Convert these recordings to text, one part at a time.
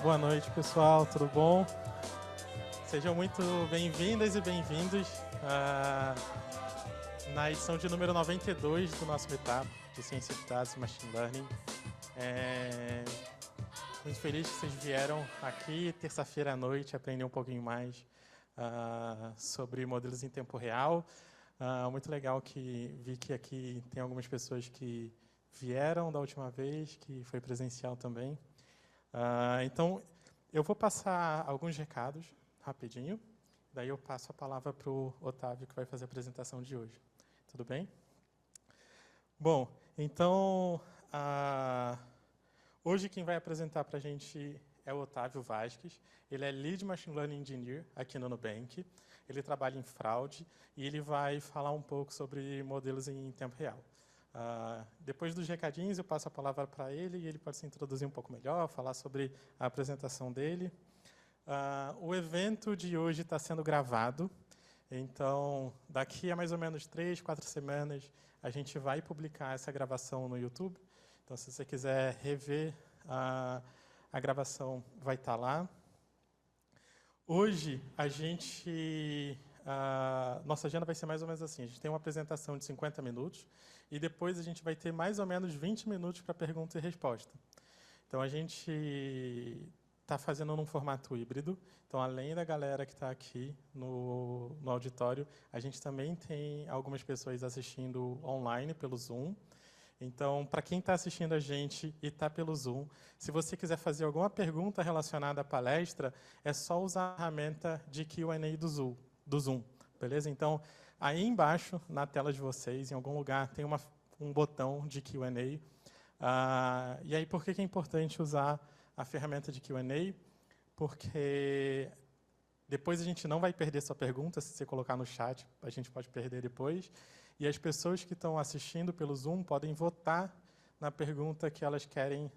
Boa noite, pessoal, tudo bom? Sejam muito bem-vindas e bem-vindos na edição de número 92 do nosso Meetup de Ciência de Dados e Machine Learning. Muito feliz que vocês vieram aqui terça-feira à noite aprender um pouquinho mais sobre modelos em tempo real. Muito legal que vi que aqui tem algumas pessoas que vieram da última vez, que foi presencial também. Então, eu vou passar alguns recados rapidinho, daí eu passo a palavra para o Otávio, que vai fazer a apresentação de hoje. Tudo bem? Bom, então, hoje quem vai apresentar para a gente é o Otávio Vasques. Ele é Lead Machine Learning Engineer aqui no Nubank. Ele trabalha em fraude e ele vai falar um pouco sobre modelos em tempo real. Depois dos recadinhos, eu passo a palavra para ele e ele pode se introduzir um pouco melhor, falar sobre a apresentação dele. O evento de hoje está sendo gravado, então, daqui a mais ou menos 3, 4 semanas, a gente vai publicar essa gravação no YouTube. Então, se você quiser rever a gravação, vai estar lá. Hoje, nossa agenda vai ser mais ou menos assim. A gente tem uma apresentação de 50 minutos e depois a gente vai ter mais ou menos 20 minutos para pergunta e resposta. Então, a gente está fazendo num formato híbrido. Então, além da galera que está aqui no auditório, a gente também tem algumas pessoas assistindo online pelo Zoom. Então, para quem está assistindo a gente e está pelo Zoom, se você quiser fazer alguma pergunta relacionada à palestra, é só usar a ferramenta de Q&A do Zoom, beleza? Então, aí embaixo, na tela de vocês, em algum lugar, tem um botão de Q&A. E aí, por que é importante usar a ferramenta de Q&A? Porque depois a gente não vai perder sua pergunta, se você colocar no chat, a gente pode perder depois. E as pessoas que estão assistindo pelo Zoom podem votar na pergunta que elas querem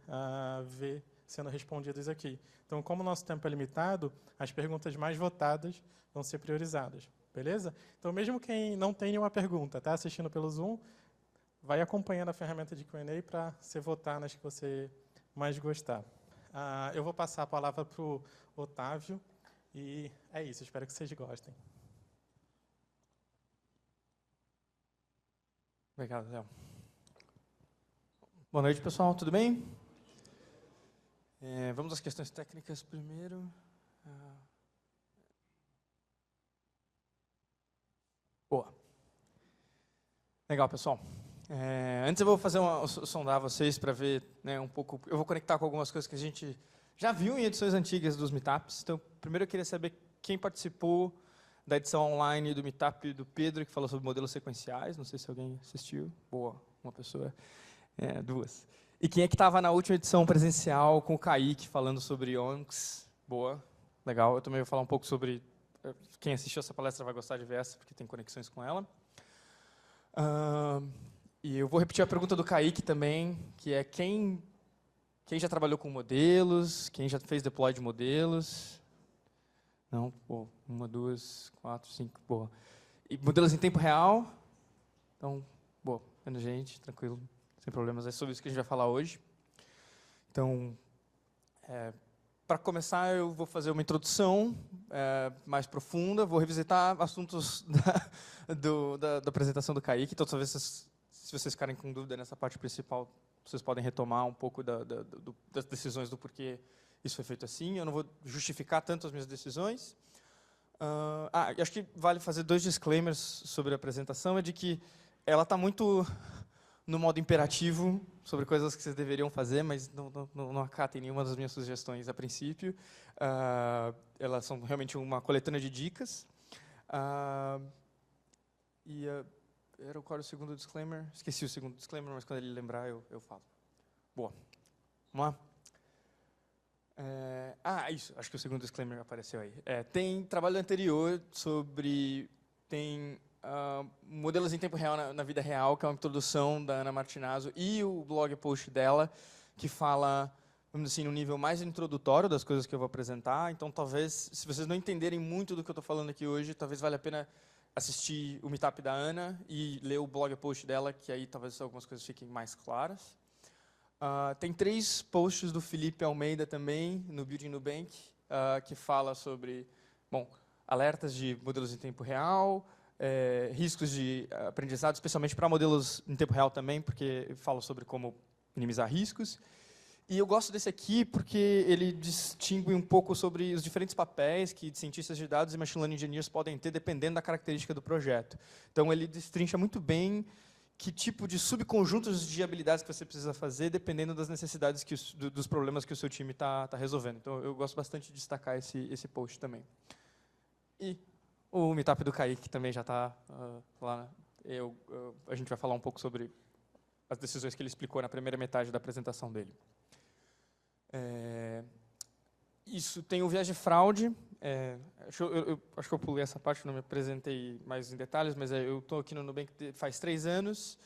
ver sendo respondidas aqui. Então, como o nosso tempo é limitado, as perguntas mais votadas vão ser priorizadas, beleza? Então, mesmo quem não tem nenhuma pergunta, está assistindo pelo Zoom, vai acompanhando a ferramenta de Q&A para você votar nas que você mais gostar. Eu vou passar a palavra para o Otávio, e é isso, espero que vocês gostem. Obrigado, Léo. Boa noite, pessoal. Tudo bem? Vamos às questões técnicas primeiro. Boa. Legal, pessoal. Antes eu vou sondar vocês para ver, né, um pouco. Eu vou conectar com algumas coisas que a gente já viu em edições antigas dos Meetups. Então, primeiro eu queria saber quem participou da edição online do Meetup do Pedro, que falou sobre modelos sequenciais. Não sei se alguém assistiu. Boa, uma pessoa. Duas. E quem é que estava na última edição presencial com o Kaique, falando sobre ONCs? Boa, legal. Eu também vou falar um pouco sobre... Quem assistiu essa palestra vai gostar de ver essa, porque tem conexões com ela. E eu vou repetir a pergunta do Kaique também, que é quem já trabalhou com modelos, quem já fez deploy de modelos... Não? Pô, 1, 2, 4, 5, boa. E modelos em tempo real? Então, boa, menos gente, tranquilo, sem problemas. É sobre isso que a gente vai falar hoje. Então, para começar, eu vou fazer uma introdução mais profunda, vou revisitar assuntos da apresentação do Kaique. Então, talvez, se vocês ficarem com dúvida nessa parte principal, vocês podem retomar um pouco das decisões do porquê isso foi feito assim. Eu não vou justificar tanto as minhas decisões. E acho que vale fazer 2 disclaimers sobre a apresentação. É de que ela está muito no modo imperativo sobre coisas que vocês deveriam fazer, mas não acatem nenhuma das minhas sugestões a princípio. Elas são realmente uma coletânea de dicas. Qual era o segundo disclaimer? Esqueci o segundo disclaimer, mas quando ele lembrar, eu falo. Boa. Vamos lá? Isso. Acho que o segundo disclaimer apareceu aí. Tem trabalho anterior sobre... Tem modelos em tempo real na vida real, que é uma introdução da Ana Martinazzo, e o blog post dela, que fala vamos dizer assim, no nível mais introdutório das coisas que eu vou apresentar. Então, talvez, se vocês não entenderem muito do que eu estou falando aqui hoje, talvez valha a pena assistir o Meetup da Ana e ler o blog post dela, que aí talvez algumas coisas fiquem mais claras. Tem 3 posts do Felipe Almeida também, no Building Nubank, que fala sobre, bom, alertas de modelos em tempo real, riscos de aprendizado, especialmente para modelos em tempo real também, porque fala sobre como minimizar riscos. E eu gosto desse aqui porque ele distingue um pouco sobre os diferentes papéis que cientistas de dados e machine learning engineers podem ter dependendo da característica do projeto. Então, ele destrincha muito bem que tipo de subconjuntos de habilidades que você precisa fazer, dependendo das necessidades dos problemas que o seu time está resolvendo. Então, eu gosto bastante de destacar esse post também. E o Meetup do Kaique também já está lá. A gente vai falar um pouco sobre as decisões que ele explicou na primeira metade da apresentação dele. Isso tem o viés de fraude. Acho que eu pulei essa parte, não me apresentei mais em detalhes, mas eu estou aqui no Nubank faz 3 anos,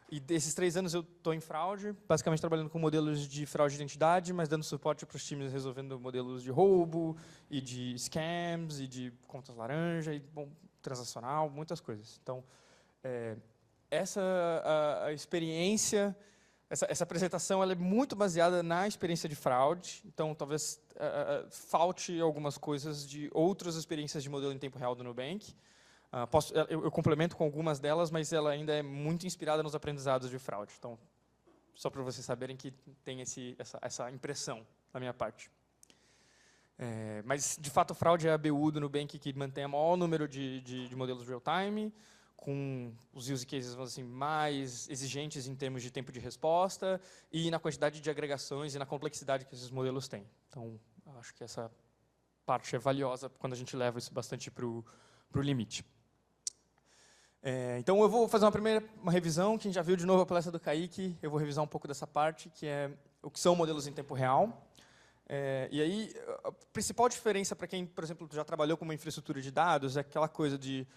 e desses 3 anos eu estou em fraude, basicamente trabalhando com modelos de fraude de identidade, mas dando suporte para os times resolvendo modelos de roubo, e de scams, e de contas laranja, e bom, transacional, muitas coisas. Então, a experiência... Essa apresentação ela é muito baseada na experiência de fraude, então talvez falte algumas coisas de outras experiências de modelo em tempo real do Nubank. Eu complemento com algumas delas, mas ela ainda é muito inspirada nos aprendizados de fraude. Então, só para vocês saberem que tem essa impressão da minha parte. Mas, de fato, a fraude é a BU do Nubank que mantém o maior número de modelos real-time, com os use cases assim, mais exigentes em termos de tempo de resposta e na quantidade de agregações e na complexidade que esses modelos têm. Então, acho que essa parte é valiosa quando a gente leva isso bastante para o limite. Então, eu vou fazer uma revisão. Quem já viu de novo a palestra do Kaique, eu vou revisar um pouco dessa parte, que é o que são modelos em tempo real. E aí, a principal diferença para quem, por exemplo, já trabalhou com uma infraestrutura de dados é aquela coisa de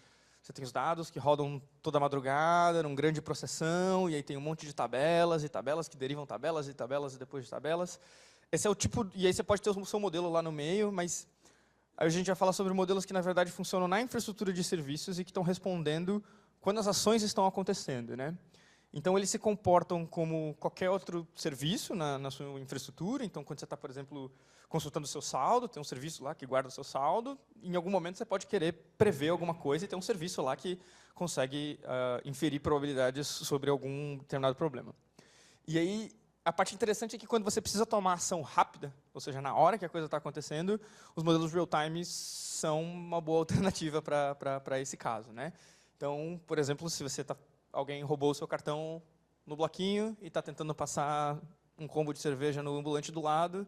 você tem os dados que rodam toda a madrugada, num grande processão, e aí tem um monte de tabelas, e tabelas que derivam tabelas, e tabelas, e depois de tabelas. Esse é o tipo, e aí você pode ter o seu modelo lá no meio, mas aí a gente vai falar sobre modelos que, na verdade, funcionam na infraestrutura de serviços e que estão respondendo quando as ações estão acontecendo, né? Então, eles se comportam como qualquer outro serviço na sua infraestrutura. Então, quando você está, por exemplo, consultando o seu saldo, tem um serviço lá que guarda o seu saldo. Em algum momento, você pode querer prever alguma coisa e tem um serviço lá que consegue inferir probabilidades sobre algum determinado problema. E aí, a parte interessante é que quando você precisa tomar ação rápida, ou seja, na hora que a coisa está acontecendo, os modelos real-time são uma boa alternativa para esse caso, né? Então, por exemplo, se você alguém roubou o seu cartão no bloquinho e está tentando passar um combo de cerveja no ambulante do lado,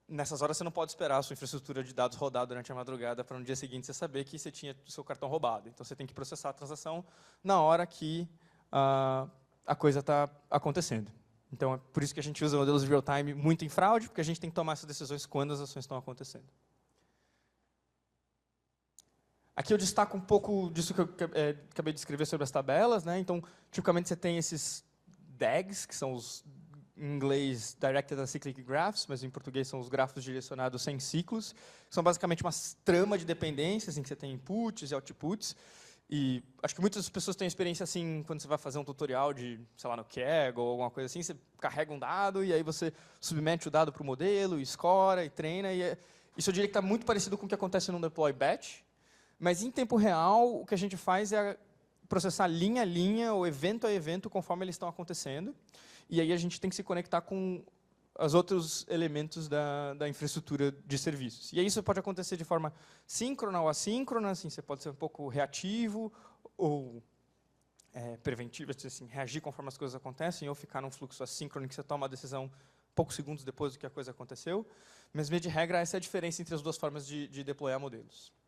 nessas horas você não pode esperar a sua infraestrutura de dados rodar durante a madrugada para no dia seguinte você saber que você tinha o seu cartão roubado. Então, você tem que processar a transação na hora que a coisa está acontecendo. Então, é por isso que a gente usa modelos de real-time muito em fraude, porque a gente tem que tomar essas decisões quando as ações estão acontecendo. Aqui eu destaco um pouco disso que eu acabei de escrever sobre as tabelas, né? Então, tipicamente você tem esses DAGs, que são os, em inglês, Directed Acyclic Graphs, mas em português são os grafos direcionados sem ciclos. São basicamente uma trama de dependências em que você tem inputs e outputs. E acho que muitas pessoas têm experiência assim, quando você vai fazer um tutorial de, sei lá, no Kaggle ou alguma coisa assim, você carrega um dado e aí você submete o dado para o modelo, e escora e treina. Isso eu diria que está muito parecido com o que acontece no deploy batch. Mas, em tempo real, o que a gente faz é processar linha a linha ou evento a evento conforme eles estão acontecendo. E aí a gente tem que se conectar com os outros elementos da infraestrutura de serviços. E aí isso pode acontecer de forma síncrona ou assíncrona. Assim, você pode ser um pouco reativo ou preventivo, assim, reagir conforme as coisas acontecem, ou ficar num fluxo assíncrono em que você toma a decisão poucos segundos depois do que a coisa aconteceu. Mas, via de regra, essa é a diferença entre as duas formas de deployar modelos.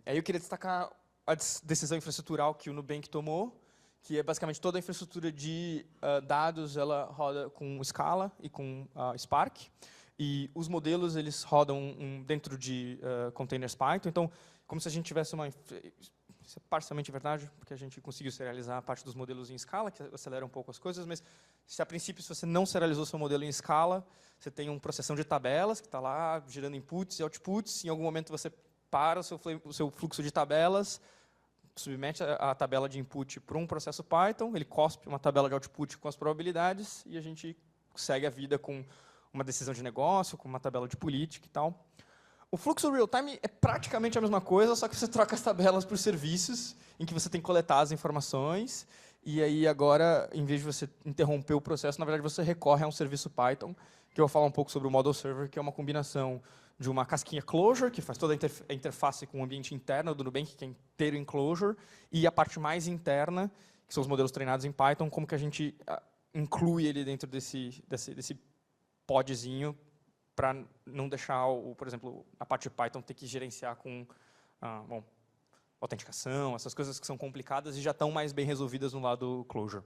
Aí eu queria destacar a decisão infraestrutural que o Nubank tomou, que é basicamente toda a infraestrutura de dados, ela roda com Scala e com Spark, e os modelos eles rodam dentro de containers Python. Então, como se a gente tivesse isso é parcialmente verdade, porque a gente conseguiu serializar a parte dos modelos em Scala, que acelera um pouco as coisas, mas Se a princípio se você não serializou seu modelo em escala, você tem uma processão de tabelas que está lá gerando inputs e outputs. Em algum momento você para o seu fluxo de tabelas, submete a tabela de input para um processo Python, ele cospe uma tabela de output com as probabilidades e a gente segue a vida com uma decisão de negócio, com uma tabela de política e tal. O fluxo real-time é praticamente a mesma coisa, só que você troca as tabelas por serviços, em que você tem que coletar as informações, e aí agora, em vez de você interromper o processo, na verdade você recorre a um serviço Python, que eu vou falar um pouco sobre o Model Server, que é uma combinação de uma casquinha Clojure, que faz toda a interface com o ambiente interno do Nubank, que é inteiro em Clojure, e a parte mais interna, que são os modelos treinados em Python, como que a gente inclui ele dentro desse podzinho, para não deixar, por exemplo, a parte de Python ter que gerenciar com autenticação, essas coisas que são complicadas e já estão mais bem resolvidas no lado Clojure.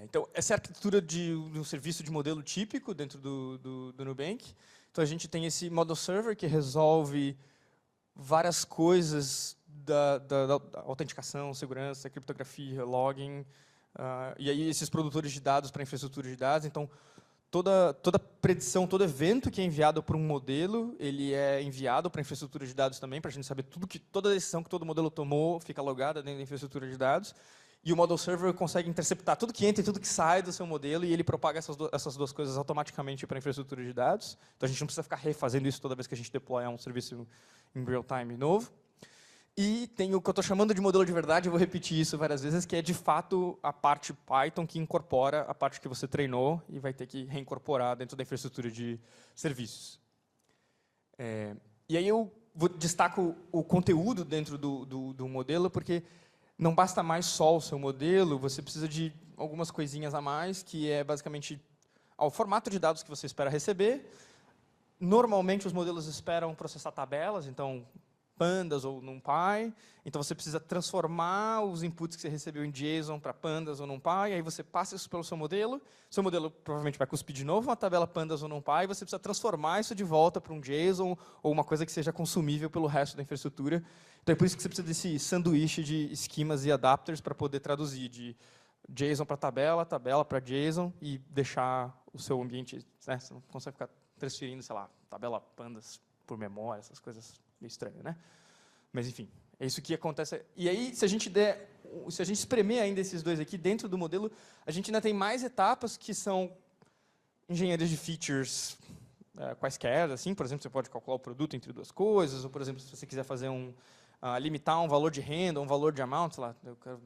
Então, essa é a arquitetura de um serviço de modelo típico dentro do Nubank. Então, a gente tem esse Model Server que resolve várias coisas da autenticação, segurança, criptografia, logging, e aí esses produtores de dados para infraestrutura de dados. Então, toda predição, todo evento que é enviado para um modelo, ele é enviado para a infraestrutura de dados também, para a gente saber toda decisão que todo modelo tomou fica logada dentro da infraestrutura de dados. E o Model Server consegue interceptar tudo que entra e tudo que sai do seu modelo, e ele propaga essas duas coisas automaticamente para a infraestrutura de dados. Então, a gente não precisa ficar refazendo isso toda vez que a gente deploya um serviço em real-time novo. E tem o que eu estou chamando de modelo de verdade, eu vou repetir isso várias vezes, que é, de fato, a parte Python que incorpora a parte que você treinou e vai ter que reincorporar dentro da infraestrutura de serviços. E aí eu destaco o conteúdo dentro do modelo, porque não basta mais só o seu modelo, você precisa de algumas coisinhas a mais, que é basicamente o formato de dados que você espera receber. Normalmente, os modelos esperam processar tabelas, então, pandas ou NumPy. Então, você precisa transformar os inputs que você recebeu em JSON para pandas ou NumPy, aí você passa isso pelo seu modelo provavelmente vai cuspir de novo uma tabela pandas ou NumPy, e você precisa transformar isso de volta para um JSON ou uma coisa que seja consumível pelo resto da infraestrutura. Então, é por isso que você precisa desse sanduíche de esquemas e adapters para poder traduzir de JSON para tabela, tabela para JSON, e deixar o seu ambiente, né? Você não consegue ficar transferindo, sei lá, tabela pandas por memória, essas coisas meio estranhas, né? Mas, enfim, é isso que acontece. E aí, se a gente espremer ainda esses dois aqui dentro do modelo, a gente ainda tem mais etapas que são engenharias de features quaisquer, assim, por exemplo, você pode calcular o produto entre duas coisas, ou, por exemplo, se você quiser fazer limitar um valor de renda, um valor de amount, sei lá, eu quero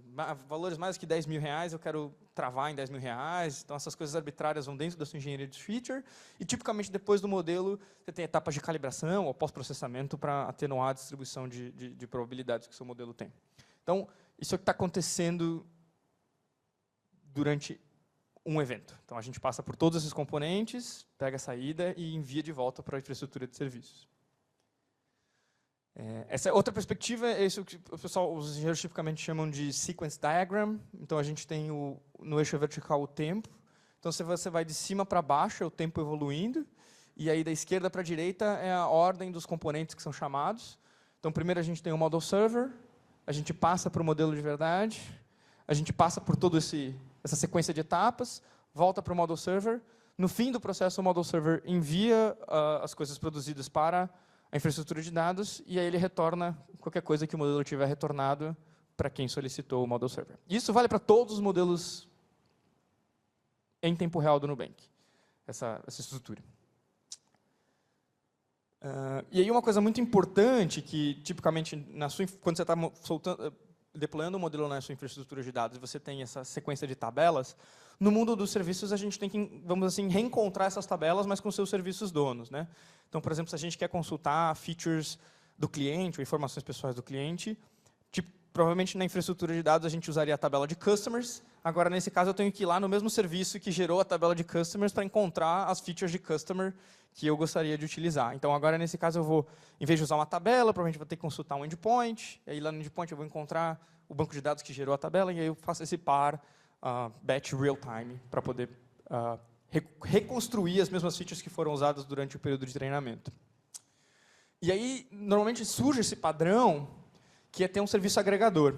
valores mais que R$10.000, eu quero travar em R$10.000. Então, essas coisas arbitrárias vão dentro da sua engenharia de feature. E, tipicamente, depois do modelo, você tem etapas de calibração ou pós-processamento para atenuar a distribuição de probabilidades que o seu modelo tem. Então, isso é o que está acontecendo durante um evento. Então, a gente passa por todos esses componentes, pega a saída e envia de volta para a infraestrutura de serviços. Essa outra perspectiva é isso que os engenheiros tipicamente chamam de sequence diagram. Então, a gente tem no eixo vertical o tempo. Então, se você vai de cima para baixo, é o tempo evoluindo. E aí, da esquerda para a direita, é a ordem dos componentes que são chamados. Então, primeiro a gente tem o Model Server, a gente passa para o modelo de verdade, a gente passa por toda essa sequência de etapas, volta para o Model Server. No fim do processo, o Model Server envia as coisas produzidas para a infraestrutura de dados, e aí ele retorna qualquer coisa que o modelo tiver retornado para quem solicitou o Model Server. Isso vale para todos os modelos em tempo real do Nubank, essa estrutura. E aí uma coisa muito importante, que tipicamente, quando você está deployando um modelo na sua infraestrutura de dados, você tem essa sequência de tabelas, no mundo dos serviços a gente tem que, vamos assim, reencontrar essas tabelas, mas com seus serviços donos, né? Então, por exemplo, se a gente quer consultar features do cliente ou informações pessoais do cliente, provavelmente na infraestrutura de dados a gente usaria a tabela de customers. Agora, nesse caso, eu tenho que ir lá no mesmo serviço que gerou a tabela de customers para encontrar as features de customer que eu gostaria de utilizar. Então, agora, nesse caso, eu vou, em vez de usar uma tabela, provavelmente vou ter que consultar um endpoint, e aí lá no endpoint eu vou encontrar o banco de dados que gerou a tabela, e aí eu faço esse par batch real-time para poder reconstruir as mesmas features que foram usadas durante o período de treinamento. E aí, normalmente, surge esse padrão que é ter um serviço agregador.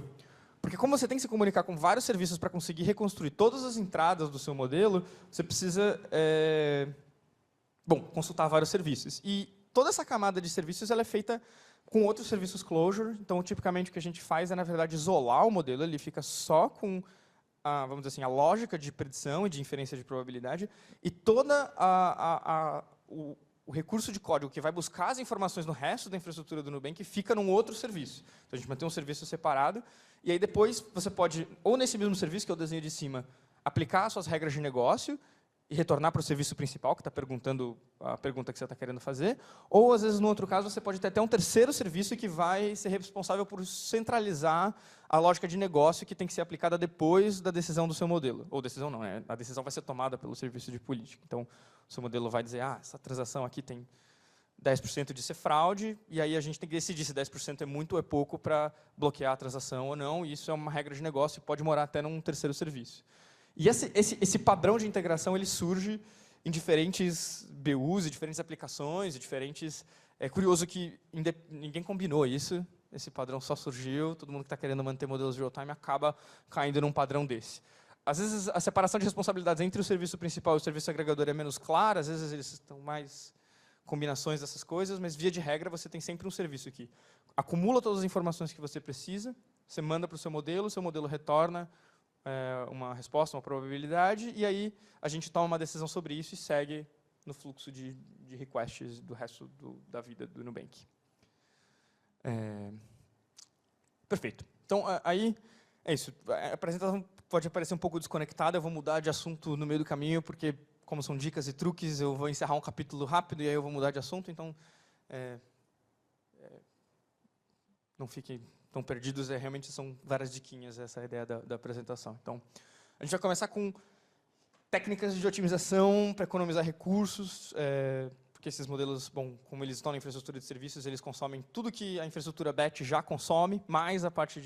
Porque como você tem que se comunicar com vários serviços para conseguir reconstruir todas as entradas do seu modelo, você precisa consultar vários serviços. E toda essa camada de serviços ela é feita com outros serviços closure. Então, tipicamente, o que a gente faz é, na verdade, isolar o modelo. Ele fica só com vamos dizer assim, a lógica de predição e de inferência de probabilidade, e toda o recurso de código que vai buscar as informações no resto da infraestrutura do Nubank fica num outro serviço. Então, a gente mantém um serviço separado, e aí depois você pode, ou nesse mesmo serviço, que é o desenho de cima, aplicar as suas regras de negócio e retornar para o serviço principal, que está perguntando a pergunta que você está querendo fazer, ou, às vezes, no outro caso, você pode ter até um terceiro serviço que vai ser responsável por centralizar a lógica de negócio que tem que ser aplicada depois da decisão do seu modelo. Ou decisão não, a decisão vai ser tomada pelo serviço de política. Então, o seu modelo vai dizer, essa transação aqui tem 10% de ser fraude, e aí a gente tem que decidir se 10% é muito ou é pouco para bloquear a transação ou não, e isso é uma regra de negócio e pode morar até num terceiro serviço. E esse padrão de integração ele surge em diferentes BUs, e diferentes aplicações, e diferentes... É curioso que ninguém combinou isso, esse padrão só surgiu, todo mundo que está querendo manter modelos real-time acaba caindo num padrão desse. Às vezes, a separação de responsabilidades entre o serviço principal e o serviço agregador é menos clara, às vezes eles estão mais combinações dessas coisas, mas, via de regra, você tem sempre um serviço que acumula todas as informações que você precisa, você manda para o seu modelo retorna uma resposta, uma probabilidade, e aí a gente toma uma decisão sobre isso e segue no fluxo de requests do resto da vida do Nubank. Perfeito. Então, aí, é isso. A apresentação pode parecer um pouco desconectada, eu vou mudar de assunto no meio do caminho, porque, como são dicas e truques, eu vou encerrar um capítulo rápido e aí eu vou mudar de assunto, então, não fiquem tão perdidos, realmente são várias diquinhas essa ideia da apresentação. Então, a gente vai começar com técnicas de otimização para economizar recursos, porque esses modelos, como eles estão na infraestrutura de serviços, eles consomem tudo que a infraestrutura batch já consome, mais a parte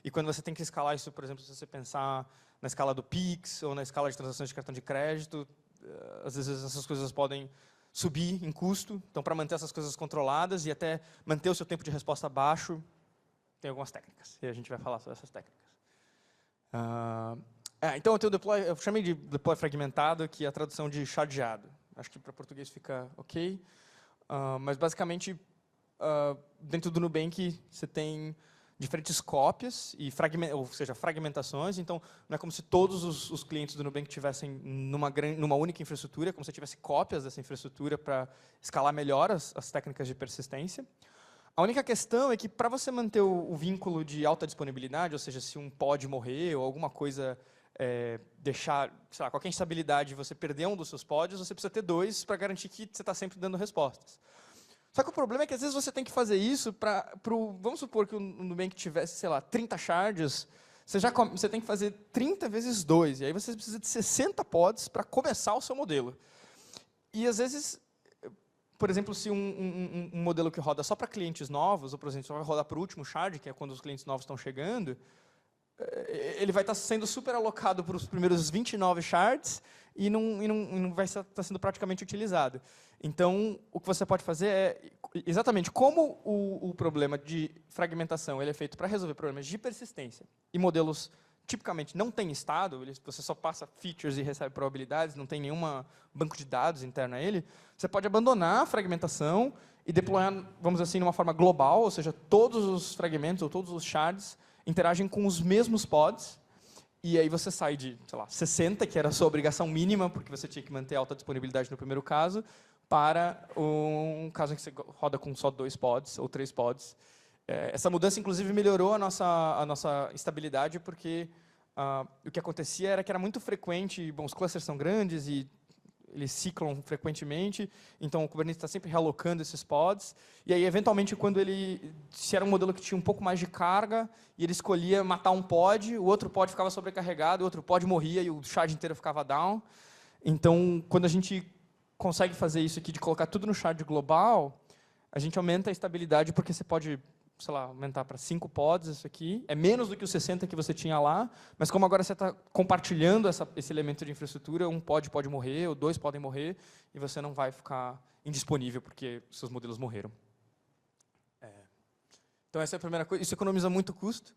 E quando você tem que escalar isso, por exemplo, se você pensar na escala do Pix ou na escala de transações de cartão de crédito, às vezes essas coisas podem subir em custo. Então, para manter essas coisas controladas e até manter o seu tempo de resposta baixo, tem algumas técnicas. E a gente vai falar sobre essas técnicas. Então, eu tenho deploy, eu chamei de deploy fragmentado, que é a tradução de shadeado. Acho que para português fica ok. Mas, basicamente, dentro do Nubank, você tem diferentes cópias, ou seja, fragmentações. Então, não é como se todos os clientes do Nubank tivessem numa única infraestrutura, é como se tivesse cópias dessa infraestrutura para escalar melhor as técnicas de persistência. A única questão é que, para você manter o vínculo de alta disponibilidade, ou seja, se um pod morrer ou alguma coisa deixar, sei lá, qualquer instabilidade, você perder um dos seus pods, você precisa ter dois para garantir que você está sempre dando respostas. Só que o problema é que, às vezes, você tem que fazer isso vamos supor que o Nubank tivesse, sei lá, 30 shards, você tem que fazer 30 vezes 2, e aí você precisa de 60 pods para começar o seu modelo. E, às vezes, por exemplo, se um modelo que roda só para clientes novos, ou, por exemplo, só vai rodar para o último shard, que é quando os clientes novos estão chegando, ele vai estar sendo super alocado para os primeiros 29 shards e não vai estar sendo praticamente utilizado. Então, o que você pode fazer é, exatamente como o problema de fragmentação ele é feito para resolver problemas de persistência, e modelos tipicamente não têm estado, você só passa features e recebe probabilidades, não tem nenhum banco de dados interno a ele, você pode abandonar a fragmentação e deployar, vamos dizer assim, de uma forma global, ou seja, todos os fragmentos ou todos os shards interagem com os mesmos pods, e aí você sai de, sei lá, 60, que era a sua obrigação mínima, porque você tinha que manter alta disponibilidade no primeiro caso, para um caso em que você roda com só 2 pods ou 3 pods. Essa mudança, inclusive, melhorou a nossa estabilidade, porque o que acontecia era que era muito frequente, os clusters são grandes e eles ciclam frequentemente, então o Kubernetes está sempre realocando esses pods, e aí, eventualmente, se era um modelo que tinha um pouco mais de carga, e ele escolhia matar um pod, o outro pod ficava sobrecarregado, o outro pod morria e o shard inteiro ficava down. Então, quando a gente consegue fazer isso aqui, de colocar tudo no shard global, a gente aumenta a estabilidade, porque você pode, sei lá, aumentar para 5 pods isso aqui. É menos do que os 60 que você tinha lá, mas como agora você está compartilhando esse elemento de infraestrutura, um pod pode morrer, ou 2 podem morrer, e você não vai ficar indisponível, porque seus modelos morreram. Então, essa é a primeira coisa. Isso economiza muito custo.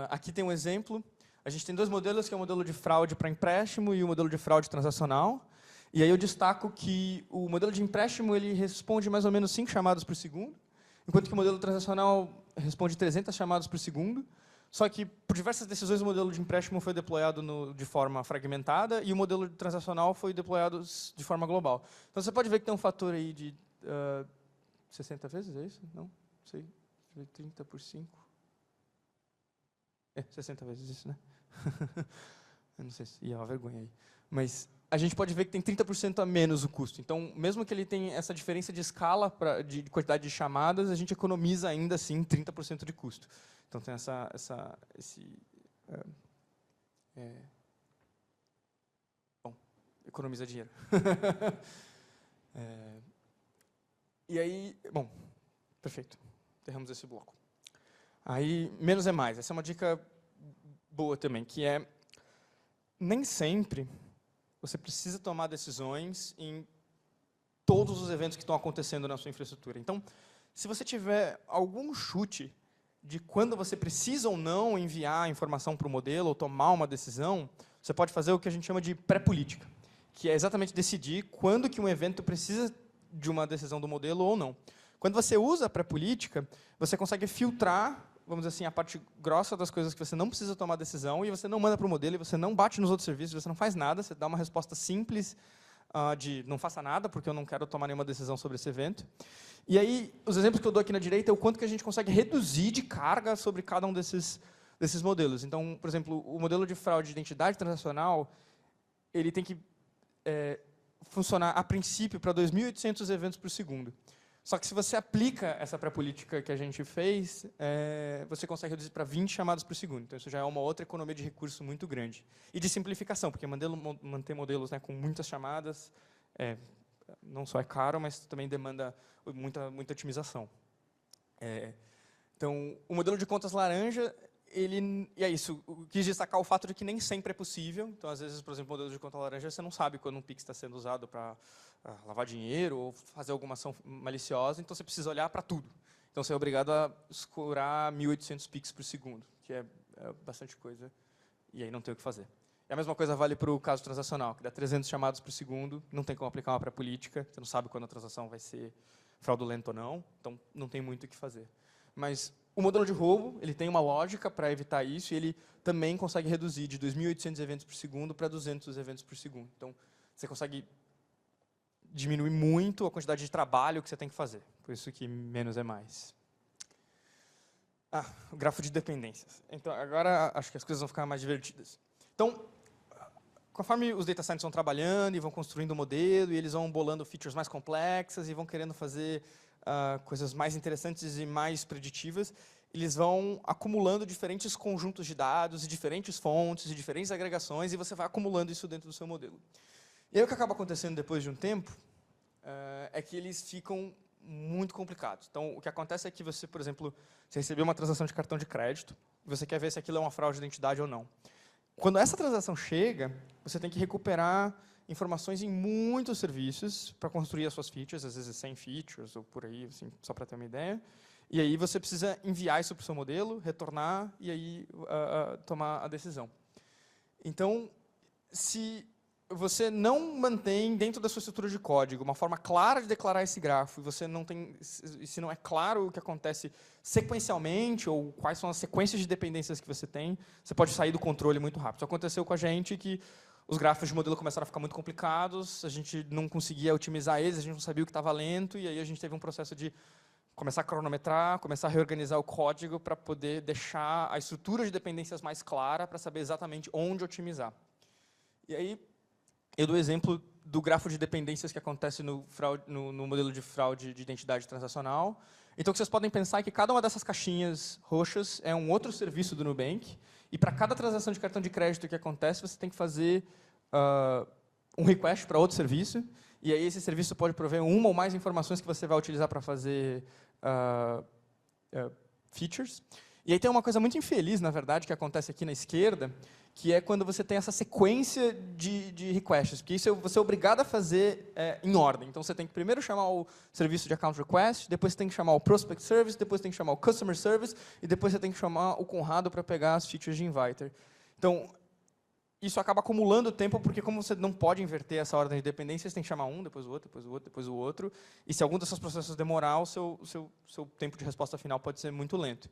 Aqui tem um exemplo. A gente tem dois modelos, que é o modelo de fraude para empréstimo e o modelo de fraude transacional. E aí eu destaco que o modelo de empréstimo ele responde mais ou menos 5 chamadas por segundo, enquanto que o modelo transacional responde 300 chamadas por segundo. Só que, por diversas decisões, o modelo de empréstimo foi deployado de forma fragmentada e o modelo transacional foi deployado de forma global. Então, você pode ver que tem um fator aí de 60 vezes, é isso? Não sei. 30 por 5. 60 vezes isso, né? Eu não sei se ia uma vergonha aí. Mas a gente pode ver que tem 30% a menos o custo. Então, mesmo que ele tenha essa diferença de escala de quantidade de chamadas, a gente economiza ainda assim 30% de custo. Então, tem bom, economiza dinheiro. E aí, bom, perfeito. Enterramos esse bloco. Aí, menos é mais. Essa é uma dica boa também, que é, nem sempre você precisa tomar decisões em todos os eventos que estão acontecendo na sua infraestrutura. Então, se você tiver algum chute de quando você precisa ou não enviar informação para o modelo ou tomar uma decisão, você pode fazer o que a gente chama de pré-política, que é exatamente decidir quando que um evento precisa de uma decisão do modelo ou não. Quando você usa a pré-política, você consegue filtrar, vamos dizer assim, a parte grossa das coisas que você não precisa tomar decisão e você não manda para o modelo, e você não bate nos outros serviços, você não faz nada, você dá uma resposta simples de não faça nada, porque eu não quero tomar nenhuma decisão sobre esse evento. E aí, os exemplos que eu dou aqui na direita é o quanto que a gente consegue reduzir de carga sobre cada um desses modelos. Então, por exemplo, o modelo de fraude de identidade transacional, ele tem que funcionar, a princípio, para 2.800 eventos por segundo. Só que se você aplica essa pré-política que a gente fez, você consegue reduzir para 20 chamadas por segundo. Então, isso já é uma outra economia de recurso muito grande. E de simplificação, porque manter modelos, né, com muitas chamadas não só é caro, mas também demanda muita otimização. Então, o modelo de contas laranja, e é isso, eu quis destacar o fato de que nem sempre é possível. Então, às vezes, por exemplo, o modelo de conta laranja, você não sabe quando um Pix está sendo usado para lavar dinheiro ou fazer alguma ação maliciosa, então você precisa olhar para tudo. Então, você é obrigado a escurar 1.800 Pix por segundo, que é bastante coisa, e aí não tem o que fazer. E a mesma coisa vale para o caso transacional, que dá 300 chamadas por segundo, não tem como aplicar uma pré-política, você não sabe quando a transação vai ser fraudulenta ou não, então não tem muito o que fazer. Mas o modelo de roubo, ele tem uma lógica para evitar isso, e ele também consegue reduzir de 2.800 eventos por segundo para 200 eventos por segundo. Então, você consegue diminuir muito a quantidade de trabalho que você tem que fazer. Por isso que menos é mais. O grafo de dependências. Então, agora acho que as coisas vão ficar mais divertidas. Então, conforme os data scientists vão trabalhando e vão construindo o modelo, e eles vão bolando features mais complexas e vão querendo fazer coisas mais interessantes e mais preditivas, eles vão acumulando diferentes conjuntos de dados, e diferentes fontes, e diferentes agregações, e você vai acumulando isso dentro do seu modelo. E aí o que acaba acontecendo depois de um tempo é que eles ficam muito complicados. Então, o que acontece é que você, por exemplo, você recebeu uma transação de cartão de crédito, e você quer ver se aquilo é uma fraude de identidade ou não. Quando essa transação chega, você tem que recuperar informações em muitos serviços para construir as suas features, às vezes 100 features ou por aí, assim, só para ter uma ideia. E aí você precisa enviar isso para o seu modelo, retornar e aí tomar a decisão. Então, se você não mantém dentro da sua estrutura de código uma forma clara de declarar esse grafo, e você não tem, se não é claro o que acontece sequencialmente ou quais são as sequências de dependências que você tem, você pode sair do controle muito rápido. Isso aconteceu com a gente, que os gráficos de modelo começaram a ficar muito complicados, a gente não conseguia otimizar eles, a gente não sabia o que estava lento, e aí a gente teve um processo de começar a cronometrar, começar a reorganizar o código para poder deixar a estrutura de dependências mais clara, para saber exatamente onde otimizar. E aí, eu dou o exemplo do grafo de dependências que acontece no modelo de fraude de identidade transacional. Então, o que vocês podem pensar é que cada uma dessas caixinhas roxas é um outro serviço do Nubank, e para cada transação de cartão de crédito que acontece, você tem que fazer um request para outro serviço, e aí esse serviço pode prover uma ou mais informações que você vai utilizar para fazer features. E aí tem uma coisa muito infeliz, na verdade, que acontece aqui na esquerda, que é quando você tem essa sequência de requests, porque isso você é obrigado a fazer em ordem. Então, você tem que primeiro chamar o serviço de account request, depois você tem que chamar o prospect service, depois tem que chamar o customer service, e depois você tem que chamar o Conrado para pegar as features de inviter. Então, isso acaba acumulando tempo, porque como você não pode inverter essa ordem de dependência, você tem que chamar um, depois o outro, depois o outro, depois o outro. E se algum desses processos demorar, o seu tempo de resposta final pode ser muito lento.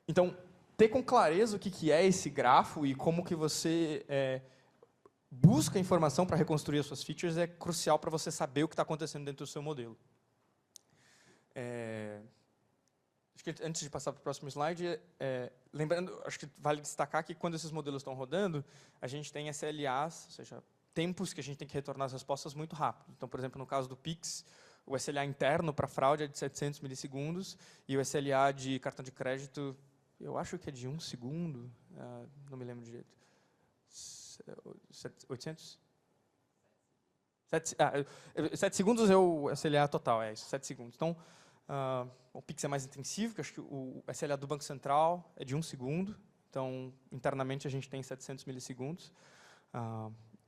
Então, ter com clareza o que é esse grafo e como que você busca informação para reconstruir as suas features é crucial para você saber o que está acontecendo dentro do seu modelo. Acho que antes de passar para o próximo slide, lembrando, acho que vale destacar que quando esses modelos estão rodando, a gente tem SLAs, ou seja, tempos que a gente tem que retornar as respostas muito rápido. Então, por exemplo, no caso do Pix, o SLA interno para fraude é de 700 milissegundos e o SLA de cartão de crédito, eu acho que é de 1 segundo, não me lembro direito. 800? 7 segundos é o SLA total, é isso, 7 segundos. Então, o Pix é mais intensivo, que acho que o SLA do Banco Central é de 1 segundo. Então, internamente, a gente tem 700 milissegundos.